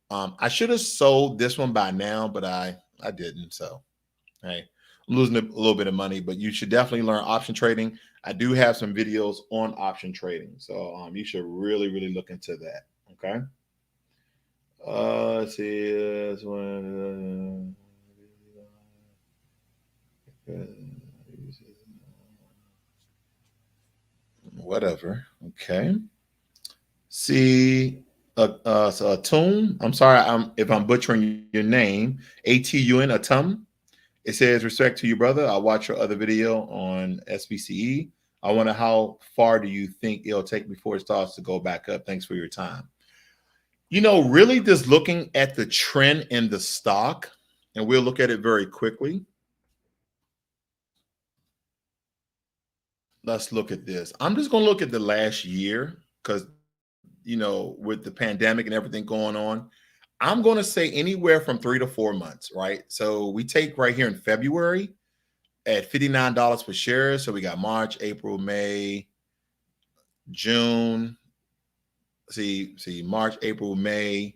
I should have sold this one by now, but I didn't. So, hey, I'm losing a little bit of money, but you should definitely learn option trading. I do have some videos on option trading. So you should really, really look into that. Okay. Let's see this one. Whatever. Okay. See, so Atum. I'm sorry if I'm butchering your name. ATUN Atum. It says, respect to you, brother. I watch your other video on SBCE. I wonder how far do you think it'll take before it starts to go back up? Thanks for your time. Really just looking at the trend in the stock, and we'll look at it very quickly. Let's look at this. I'm just going to look at the last year because, with the pandemic and everything going on, I'm going to say anywhere from 3 to 4 months, right? So we take right here in February at $59 per share. So we got March, April, May, June. See, March, April, May.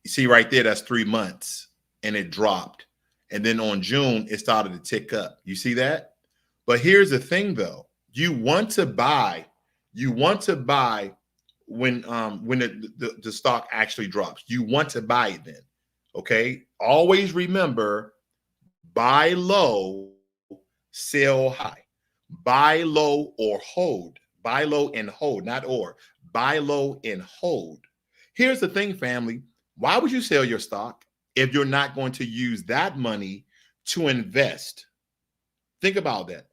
You see right there, that's 3 months, and it dropped. And then on June, it started to tick up. You see that? But here's the thing though. You want to buy when the stock actually drops. You want to buy it then. Okay. Always remember, buy low, sell high. Buy low or hold. Buy low and hold, not or. Buy low and hold. Here's the thing, family. Why would you sell your stock if you're not going to use that money to invest? Think about that.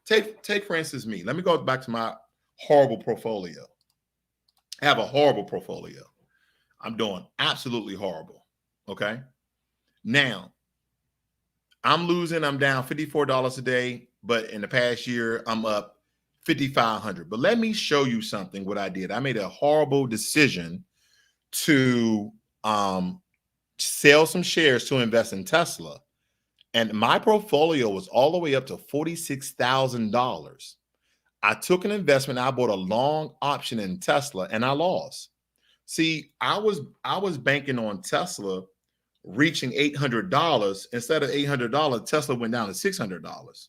Take for instance me. Let me go back to my horrible portfolio. I have a horrible portfolio. I'm doing absolutely horrible. Okay. Now, I'm down $54 a day, but in the past year, I'm up $5,500. But let me show you something, what I did. I made a horrible decision to sell some shares to invest in Tesla. And my portfolio was all the way up to $46,000. I took an investment. I bought a long option in Tesla and I lost. See, I was banking on Tesla reaching $800. Instead of $800, Tesla went down to $600.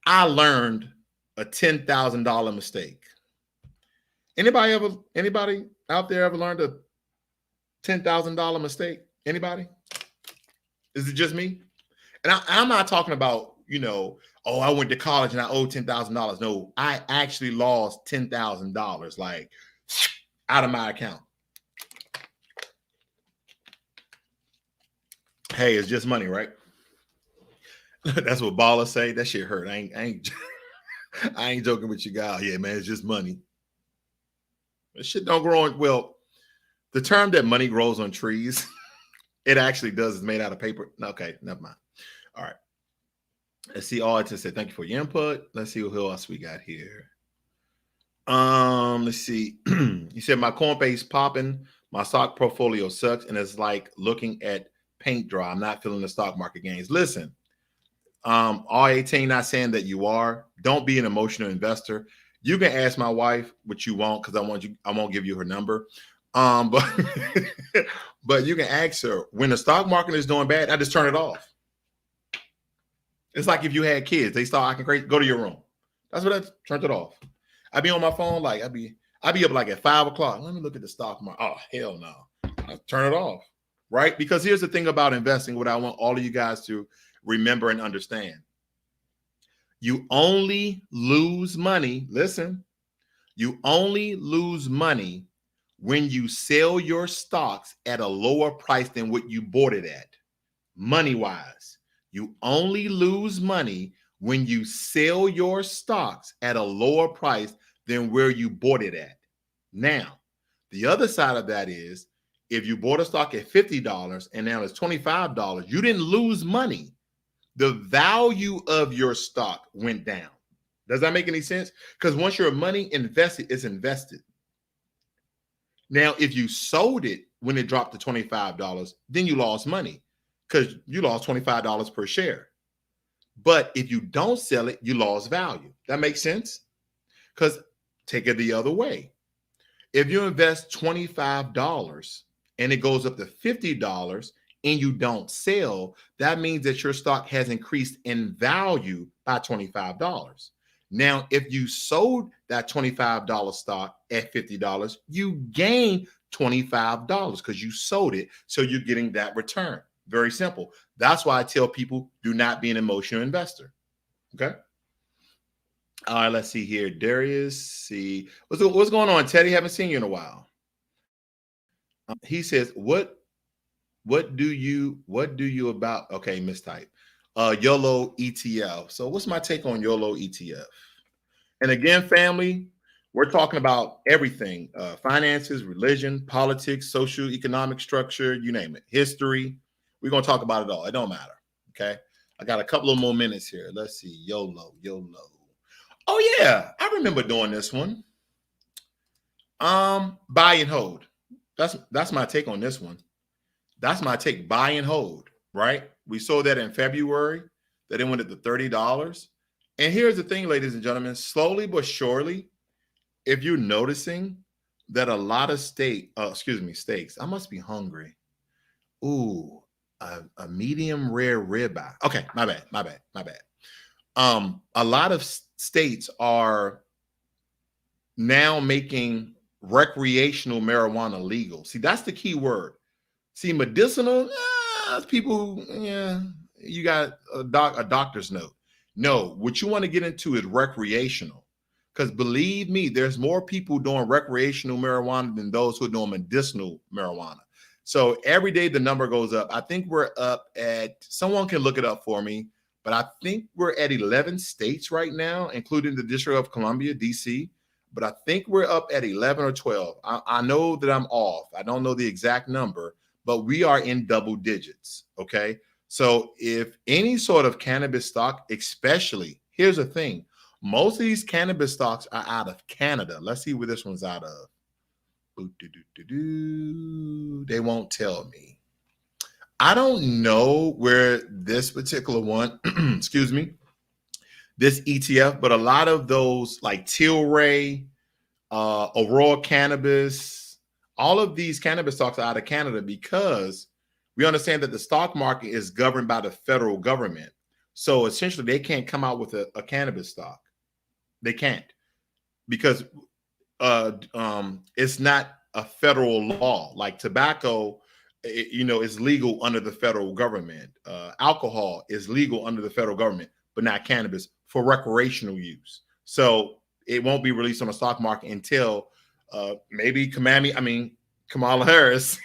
I learned a $10,000 mistake. Anybody out there ever learned a $10,000 mistake? Anybody? Is it just me? And I'm not talking about, oh, I went to college and I owe $10,000. No, I actually lost $10,000 like out of my account. Hey, it's just money, right? That's what ballers say. That shit hurt. I ain't joking with you guys. Yeah, man, it's just money. This shit don't grow on. Well, the term that money grows on trees, it actually does. It's made out of paper. Okay, never mind. All right. Let's see. All I just said, thank you for your input. Let's see who else we got here. Let's see. You said my Coinbase popping. My stock portfolio sucks, and it's like looking at paint dry. I'm not feeling the stock market gains. Listen, R18, not saying that you are. Don't be an emotional investor. You can ask my wife what you want because I won't give you her number. But but you can ask her when the stock market is doing bad. I just turn it off. It's like if you had kids, they start acting crazy. Go to your room. That's what I turned it off. I'd be on my phone like I'd be up like at 5 o'clock. Let me look at the stock market. Oh hell no! I turn it off, right? Because here's the thing about investing. What I want all of you guys to remember and understand: you only lose money. Listen, you only lose money when you sell your stocks at a lower price than what you bought it at. Money wise, you only lose money when you sell your stocks at a lower price than where you bought it at. Now, the other side of that is if you bought a stock at $50 and now it's $25, you didn't lose money. The value of your stock went down. Does that make any sense? Because once your money invested, it's invested. Now, if you sold it when it dropped to $25, then you lost money because you lost $25 per share. But if you don't sell it, you lost value. That makes sense? Because take it the other way. If you invest $25 and it goes up to $50 and you don't sell, that means that your stock has increased in value by $25. Now, if you sold that $25 stock at $50, you gain $25 because you sold it. So you're getting that return. Very simple. That's why I tell people do not be an emotional investor. Okay. All right, let's see here. Darius, see what's going on, Teddy? Haven't seen you in a while. He says, what do you about? Okay, mistype. YOLO ETF. So what's my take on YOLO ETF? And again, family, we're talking about everything: finances, religion, politics, social, economic structure, you name it, history. We're going to talk about it all. It don't matter. Okay. I got a couple of more minutes here. Let's see. YOLO. Oh yeah. I remember doing this one. Buy and hold. That's my take on this one. That's my take. Buy and hold, right? We saw that in February that it went up to $30. And here's the thing, ladies and gentlemen, slowly but surely, if you're noticing that a lot of steaks, I must be hungry. Ooh, A medium rare ribeye. Okay, my bad. A lot of states are now making recreational marijuana legal. See, that's the key word. See, medicinal, people, yeah, you got a doctor's note. No, what you want to get into is recreational. Because believe me, there's more people doing recreational marijuana than those who are doing medicinal marijuana. So every day the number goes up. I think we're up at, someone can look it up for me, but I think we're at 11 states right now, including the District of Columbia, DC. But I think we're up at 11 or 12. I know that I'm off. I don't know the exact number, but we are in double digits. Okay. So if any sort of cannabis stock, especially, here's the thing, most of these cannabis stocks are out of Canada. Let's see where this one's out of. They won't tell me. I don't know where this particular one, excuse me, this ETF, but a lot of those like Tilray, Aurora Cannabis, all of these cannabis stocks are out of Canada because we understand that the stock market is governed by the federal government. So essentially, they can't come out with a cannabis stock. They can't because it's not a federal law. Like tobacco, is legal under the federal government. Alcohol is legal under the federal government, but not cannabis for recreational use. So it won't be released on the stock market until maybe Kamala Harris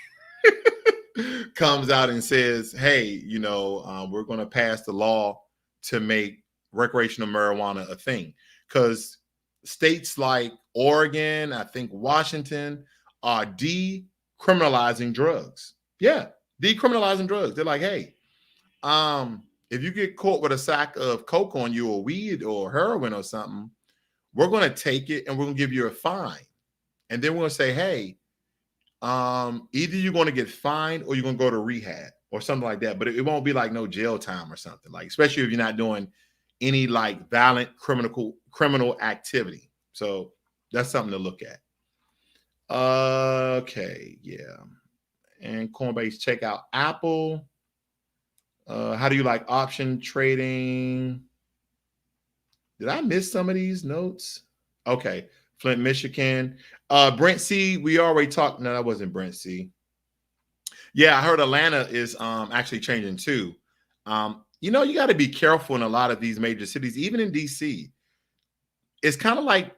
comes out and says, hey, we're going to pass the law to make recreational marijuana a thing. Because states like Oregon, I think Washington, are decriminalizing drugs. Yeah, decriminalizing drugs. They're like, hey, if you get caught with a sack of coke on you or weed or heroin or something, we're going to take it and we're going to give you a fine. And then we're going to say, hey, either you're going to get fined or you're going to go to rehab or something like that. But it won't be like no jail time or something, like, especially if you're not doing any like violent criminal activity. So that's something to look at. Okay, yeah. And Coinbase, check out Apple. How do you like option trading? Did I miss some of these notes? Okay, Flint, Michigan. Brent C, we already talked. No, that wasn't Brent C. Yeah, I heard Atlanta is actually changing too. You got to be careful in a lot of these major cities, even in DC. It's kind of like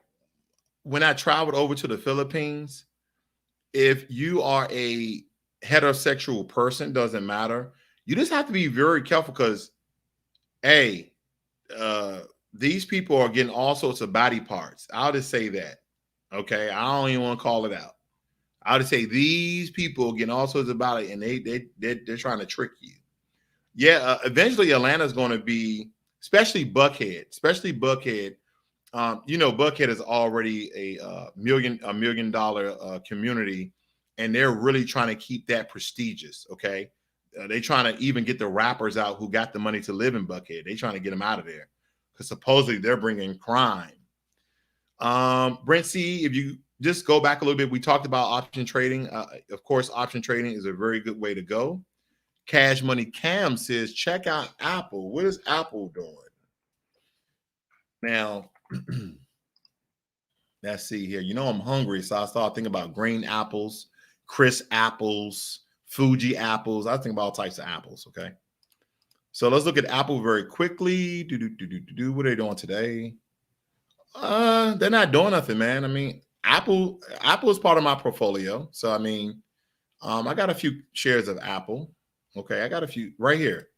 when I traveled over to the Philippines. If you are a heterosexual person, doesn't matter. You just have to be very careful because, hey, these people are getting all sorts of body parts. I'll just say that. Okay, I don't even want to call it out. I'll just say these people are getting all sorts of body, and they're trying to trick you. Yeah, eventually Atlanta's going to be, especially Buckhead. Buckhead is already a $1 million community, and they're really trying to keep that prestigious. Okay, they're trying to even get the rappers out who got the money to live in Buckhead. They're trying to get them out of there because supposedly they're bringing crime. Brent C, if you just go back a little bit, we talked about option trading. Of course, option trading is a very good way to go. Cash Money Cam says, check out Apple. What is Apple doing? Now, let's see here. I'm hungry, so I started thinking about green apples, crisp apples, Fuji apples. I think about all types of apples, okay? So let's look at Apple very quickly. What are they doing today? They're not doing nothing, man. I mean, Apple is part of my portfolio. So, I mean, I got a few shares of Apple. Okay, I got a few right here.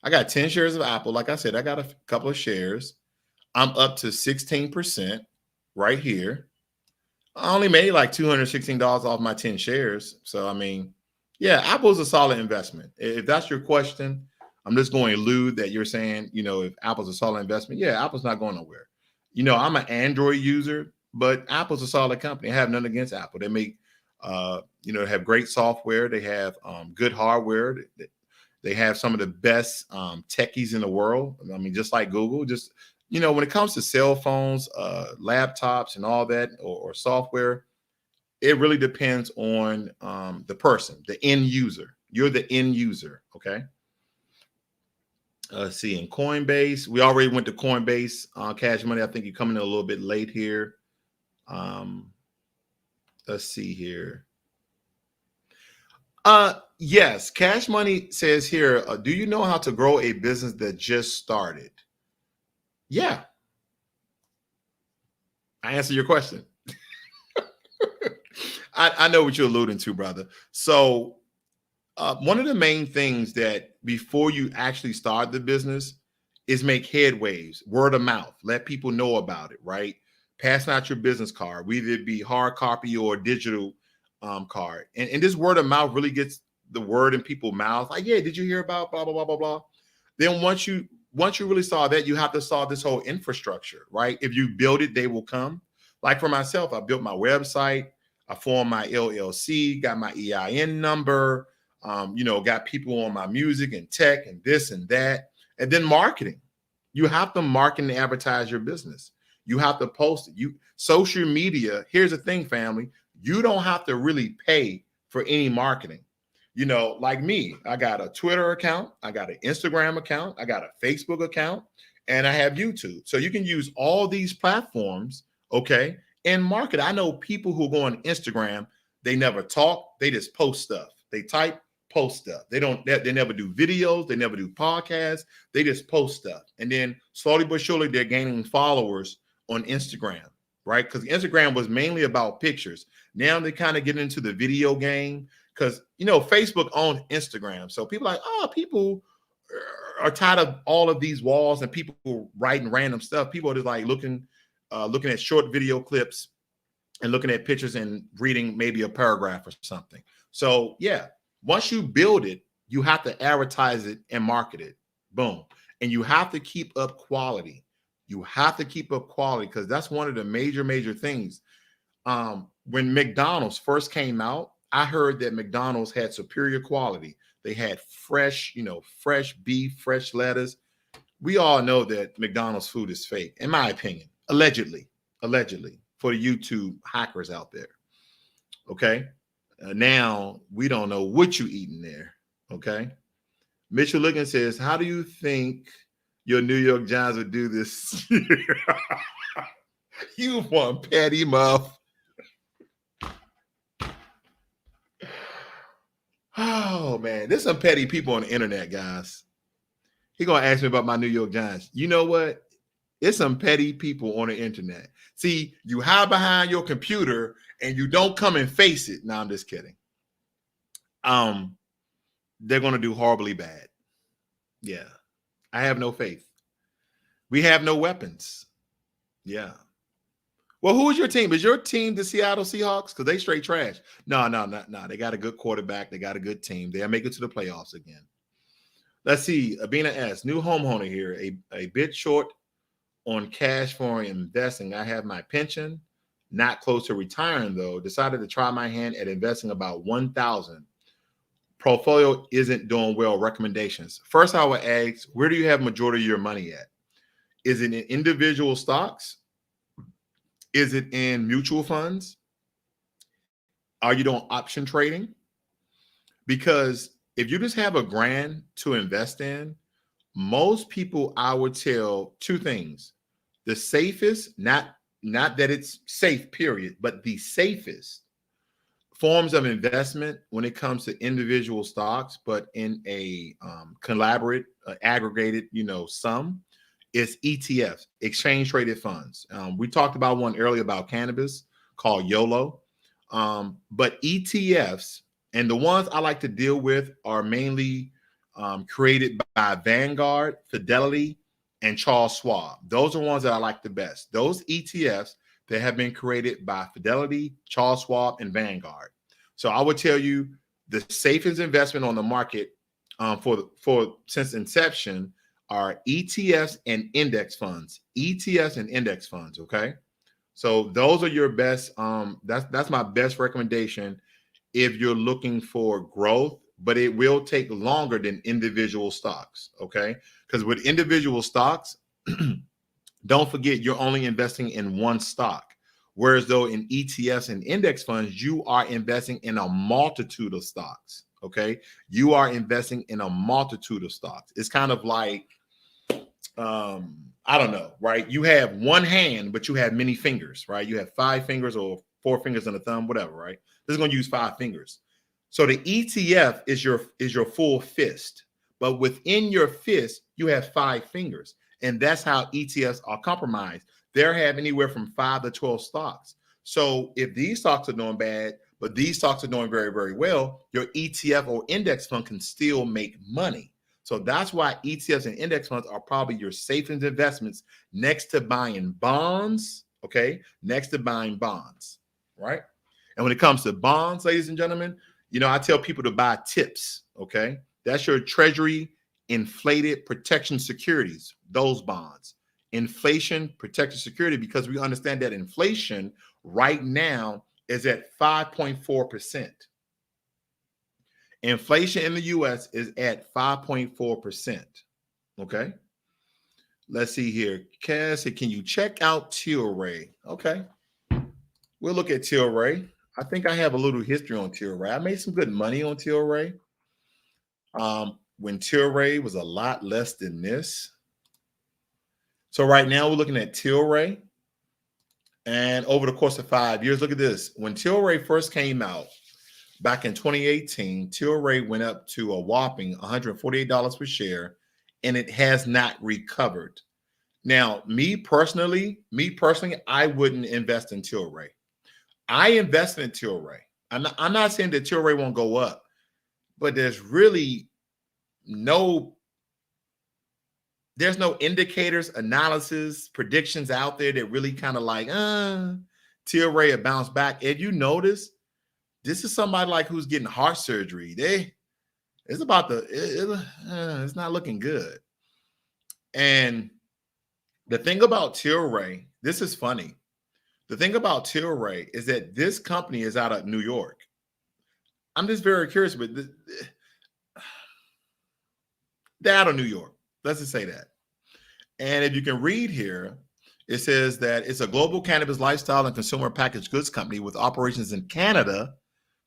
I got 10 shares of Apple. Like I said, I got a couple of shares. I'm up to 16% right here. I only made like $216 off my 10 shares. So, I mean, yeah, Apple's a solid investment. If that's your question, I'm just going to allude that you're saying, if Apple's a solid investment, yeah, Apple's not going nowhere. I'm an Android user, but Apple's a solid company. I have nothing against Apple. They make, have great software. They have good hardware. They have some of the best techies in the world. I mean, just like Google, just, when it comes to cell phones, laptops and all that, or software, it really depends on the person, the end user. You're the end user. Okay. Let's see. In Coinbase, we already went to Coinbase. Cash Money, I think you're coming in a little bit late here. Let's see here. Yes, Cash Money says here, do you know how to grow a business that just started? Yeah. I answer your question. I know what you're alluding to, brother. So one of the main things that before you actually start the business is make headways, word of mouth, let people know about it, right? Passing out your business card, whether it be hard copy or digital card. And this word of mouth really gets the word in people's mouths. Like, yeah, did you hear about blah, blah, blah, blah, blah. Then once you really saw that, you have to solve this whole infrastructure, right? If you build it, they will come. Like for myself, I built my website, I formed my LLC, got my EIN number, got people on my music and tech and this and that. And then marketing. You have to market and advertise your business. You have to post it. Social media, here's the thing, family. You don't have to really pay for any marketing. Like me, I got a Twitter account, I got an Instagram account, I got a Facebook account, and I have YouTube. So you can use all these platforms, okay, and market. I know people who go on Instagram, they never talk, they just post stuff. They type, post stuff. They never do videos, they never do podcasts, they just post stuff. And then slowly but surely, they're gaining followers on Instagram, right? Because Instagram was mainly about pictures. Now they kind of get into the video game because, Facebook owns Instagram. So people are like, people are tired of all of these walls and people writing random stuff. People are just like looking at short video clips and looking at pictures and reading maybe a paragraph or something. So yeah, once you build it, you have to advertise it and market it. Boom. And you have to keep up quality. You have to keep up quality because that's one of the major things. When McDonald's first came out, I heard that McDonald's had superior quality. They had fresh beef, fresh lettuce. We all know that McDonald's food is fake, in my opinion, allegedly, for the YouTube hackers out there. Okay. Now we don't know what you eating there. Okay. Mitchell Liggins says, how do you think your New York Giants would do this year? You want petty muff. Oh man, there's some petty people on the internet, guys. He gonna ask me about my New York Giants. You know what? It's some petty people on the internet. See, you hide behind your computer and you don't come and face it. No, I'm just kidding. They're gonna do horribly bad. Yeah, I have no faith. We have no weapons. Yeah. Well, who is your team? Is your team the Seattle Seahawks? Because they straight trash. No. They got a good quarterback. They got a good team. They'll make it to the playoffs again. Let's see. Abina S. New homeowner here. A bit short on cash for investing. I have my pension. Not close to retiring, though. Decided to try my hand at investing about $1,000. Portfolio isn't doing well. Recommendations. First, I would ask, where do you have majority of your money at? Is it in individual stocks? Is it in mutual funds? Are you doing option trading? Because if you just have $1,000 to invest in, most people, I would tell two things. The safest, not that it's safe, period, but the safest forms of investment when it comes to individual stocks, but in a collaborative, aggregated, sum, is ETFs, exchange traded funds. We talked about one earlier about cannabis called YOLO. But ETFs, and the ones I like to deal with, are mainly created by Vanguard, Fidelity, and Charles Schwab. Those are ones that I like the best. Those ETFs that have been created by Fidelity, Charles Schwab, and Vanguard. So I would tell you the safest investment on the market for since inception are ETFs and index funds. ETFs and index funds. Okay. So those are your best. That's my best recommendation if you're looking for growth, but it will take longer than individual stocks. Okay. Because with individual stocks, don't forget you're only investing in one stock. Whereas though in ETFs and index funds, you are investing in a multitude of stocks. Okay. You are investing in a multitude of stocks. It's kind of like, I don't know, right? You have one hand, but you have many fingers, right? You have 5 fingers or 4 fingers and a thumb, whatever, right? This is going to use 5 fingers. So the ETF is your full fist, but within your fist, you have 5 fingers, and that's how ETFs are compromised. They're having anywhere from 5 to 12 stocks. So if these stocks are doing bad, but these stocks are doing very, very well, your ETF or index fund can still make money. So that's why ETFs and index funds are probably your safest investments next to buying bonds, okay? Next to buying bonds, right? And when it comes to bonds, ladies and gentlemen, I tell people to buy TIPS, okay? That's your Treasury inflated protection securities, those bonds. Inflation protected security, because we understand that inflation right now is at 5.4%. Inflation in the US is at 5.4%. Okay. Let's see here. Cassie, can you check out Tilray? Okay. We'll look at Tilray. I think I have a little history on Tilray. I made some good money on Tilray. When Tilray was a lot less than this. So right now we're looking at Tilray. And over the course of 5 years, look at this. When Tilray first came out, back in 2018, Tilray went up to a whopping $148 per share, and it has not recovered. Now, me personally, I wouldn't invest in Tilray. I invested in Tilray. I'm not saying that Tilray won't go up, but there's no indicators, analysis, predictions out there that really kind of like, Tilray will bounce back. If you notice, this is somebody like who's getting heart surgery. It's not looking good. And the thing about Tilray, this is funny. The thing about Tilray is that this company is out of New York. I'm just very curious, but they're out of New York. Let's just say that. And if you can read here, it says that it's a global cannabis lifestyle and consumer packaged goods company with operations in Canada,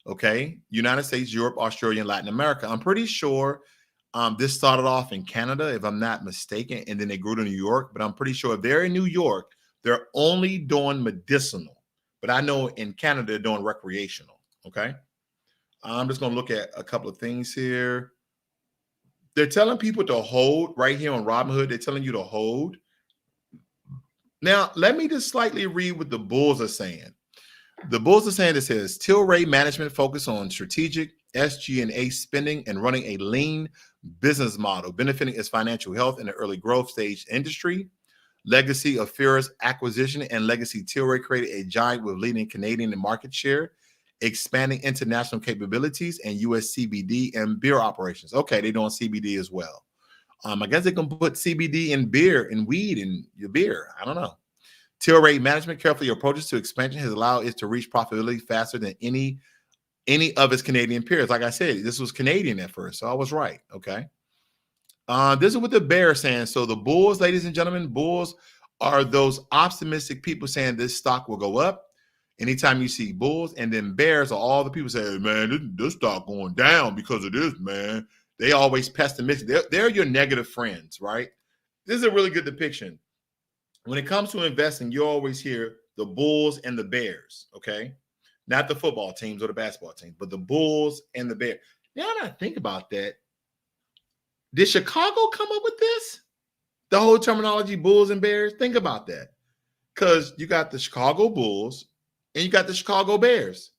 okay, United States, Europe, Australia, and Latin America. I'm pretty sure this started off in Canada, if I'm not mistaken, and then they grew to New York. But I'm pretty sure if they're in New York, they're only doing medicinal. But I know in Canada, they're doing recreational, okay? I'm just going to look at a couple of things here. They're telling people to hold right here on Robinhood. They're telling you to hold. Now, let me just slightly read what the bulls are saying. The bulls are saying, it says, Tilray management focus on strategic SG&A spending and running a lean business model, benefiting its financial health in the early growth stage industry. Legacy of Fira's acquisition and legacy Tilray created a giant with leading Canadian market share, expanding international capabilities and U.S. CBD and beer operations. Okay, they're doing CBD as well. I guess they can put CBD in beer and weed in your beer. I don't know. Tilray management carefully approaches to expansion has allowed it to reach profitability faster than any of its Canadian peers. Like I said, this was Canadian at first, so I was right. Okay. This is what the bear is saying. So the bulls, ladies and gentlemen, bulls are those optimistic people saying this stock will go up. Anytime you see bulls, and then bears are all the people say, man, this stock going down because of this, man. They always pessimistic. They're your negative friends, right? This is a really good depiction. When it comes to investing, you always hear the bulls and the bears, okay? Not the football teams or the basketball teams, but the bulls and the bears. Now that I think about that, did Chicago come up with this? The whole terminology, bulls and bears? Think about that. Because you got the Chicago Bulls and you got the Chicago Bears.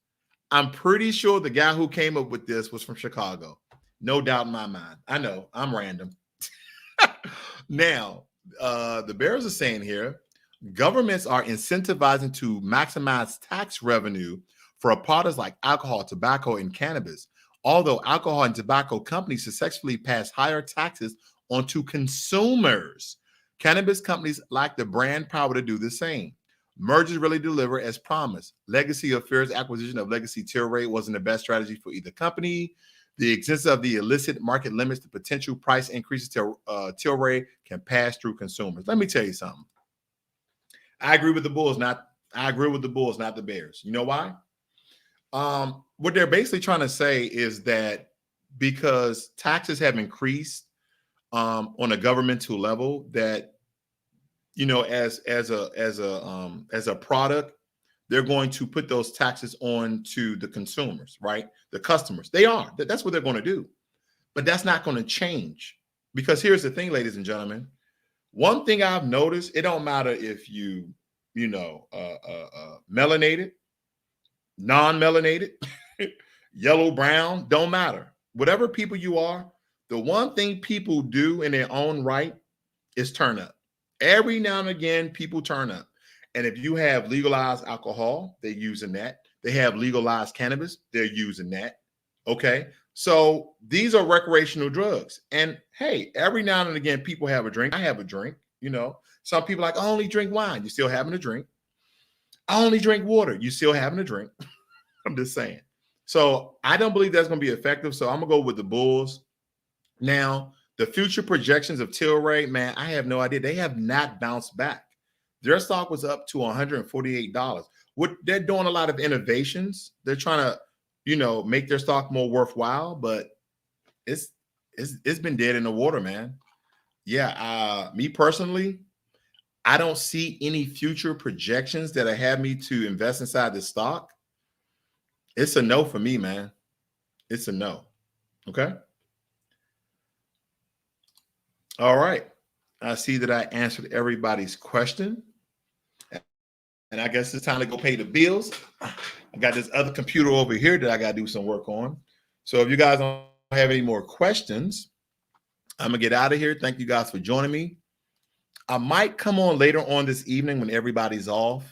I'm pretty sure the guy who came up with this was from Chicago. No doubt in my mind. I know, I'm random. Now, the Bears are saying here, governments are incentivizing to maximize tax revenue for products like alcohol, tobacco, and cannabis. Although alcohol and tobacco companies successfully pass higher taxes onto consumers, cannabis companies lack the brand power to do the same. Mergers really deliver as promised. Legacy of Fira's acquisition of Legacy Tilray wasn't the best strategy for either company. The existence of the illicit market limits the potential price increases Tilray can pass through consumers. Let me tell you something. I agree with the Bulls, not the Bears. You know why? What they're basically trying to say is that because taxes have increased on a governmental level that, you know, as a product, they're going to put those taxes on to the consumers, right? The customers. They are. That's what they're going to do. But that's not going to change, because here's the thing, ladies and gentlemen. One thing I've noticed, it don't matter if you know, melanated, non-melanated, yellow, brown, don't matter. Whatever people you are, the one thing people do in their own right is turn up. Every now and again, people turn up. And if you have legalized alcohol, they're using that. They have legalized cannabis, they're using that. Okay. So these are recreational drugs. And hey, every now and again, people have a drink. I have a drink. You know, some people like, I only drink wine. You're still having a drink. I only drink water. You're still having a drink. I'm just saying. So I don't believe that's going to be effective. So I'm going to go with the bulls. Now, the future projections of Tilray, man, I have no idea. They have not bounced back. Their stock was up to $148. They're doing a lot of innovations. They're trying to, you know, make their stock more worthwhile, but it's been dead in the water, man. Yeah, me personally, I don't see any future projections that have me to invest inside this stock. It's a no for me, man. It's a no. Okay. All right. I see that I answered everybody's question. And I guess it's time to go pay the bills. I got this other computer over here that I got to do some work on. So if you guys don't have any more questions, I'm going to get out of here. Thank you guys for joining me. I might come on later on this evening when everybody's off.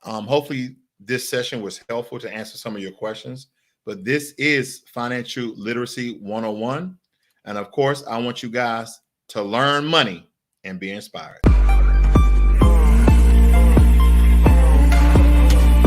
Hopefully this session was helpful to answer some of your questions. But this is Financial Literacy 101. And of course, I want you guys to learn money and be inspired.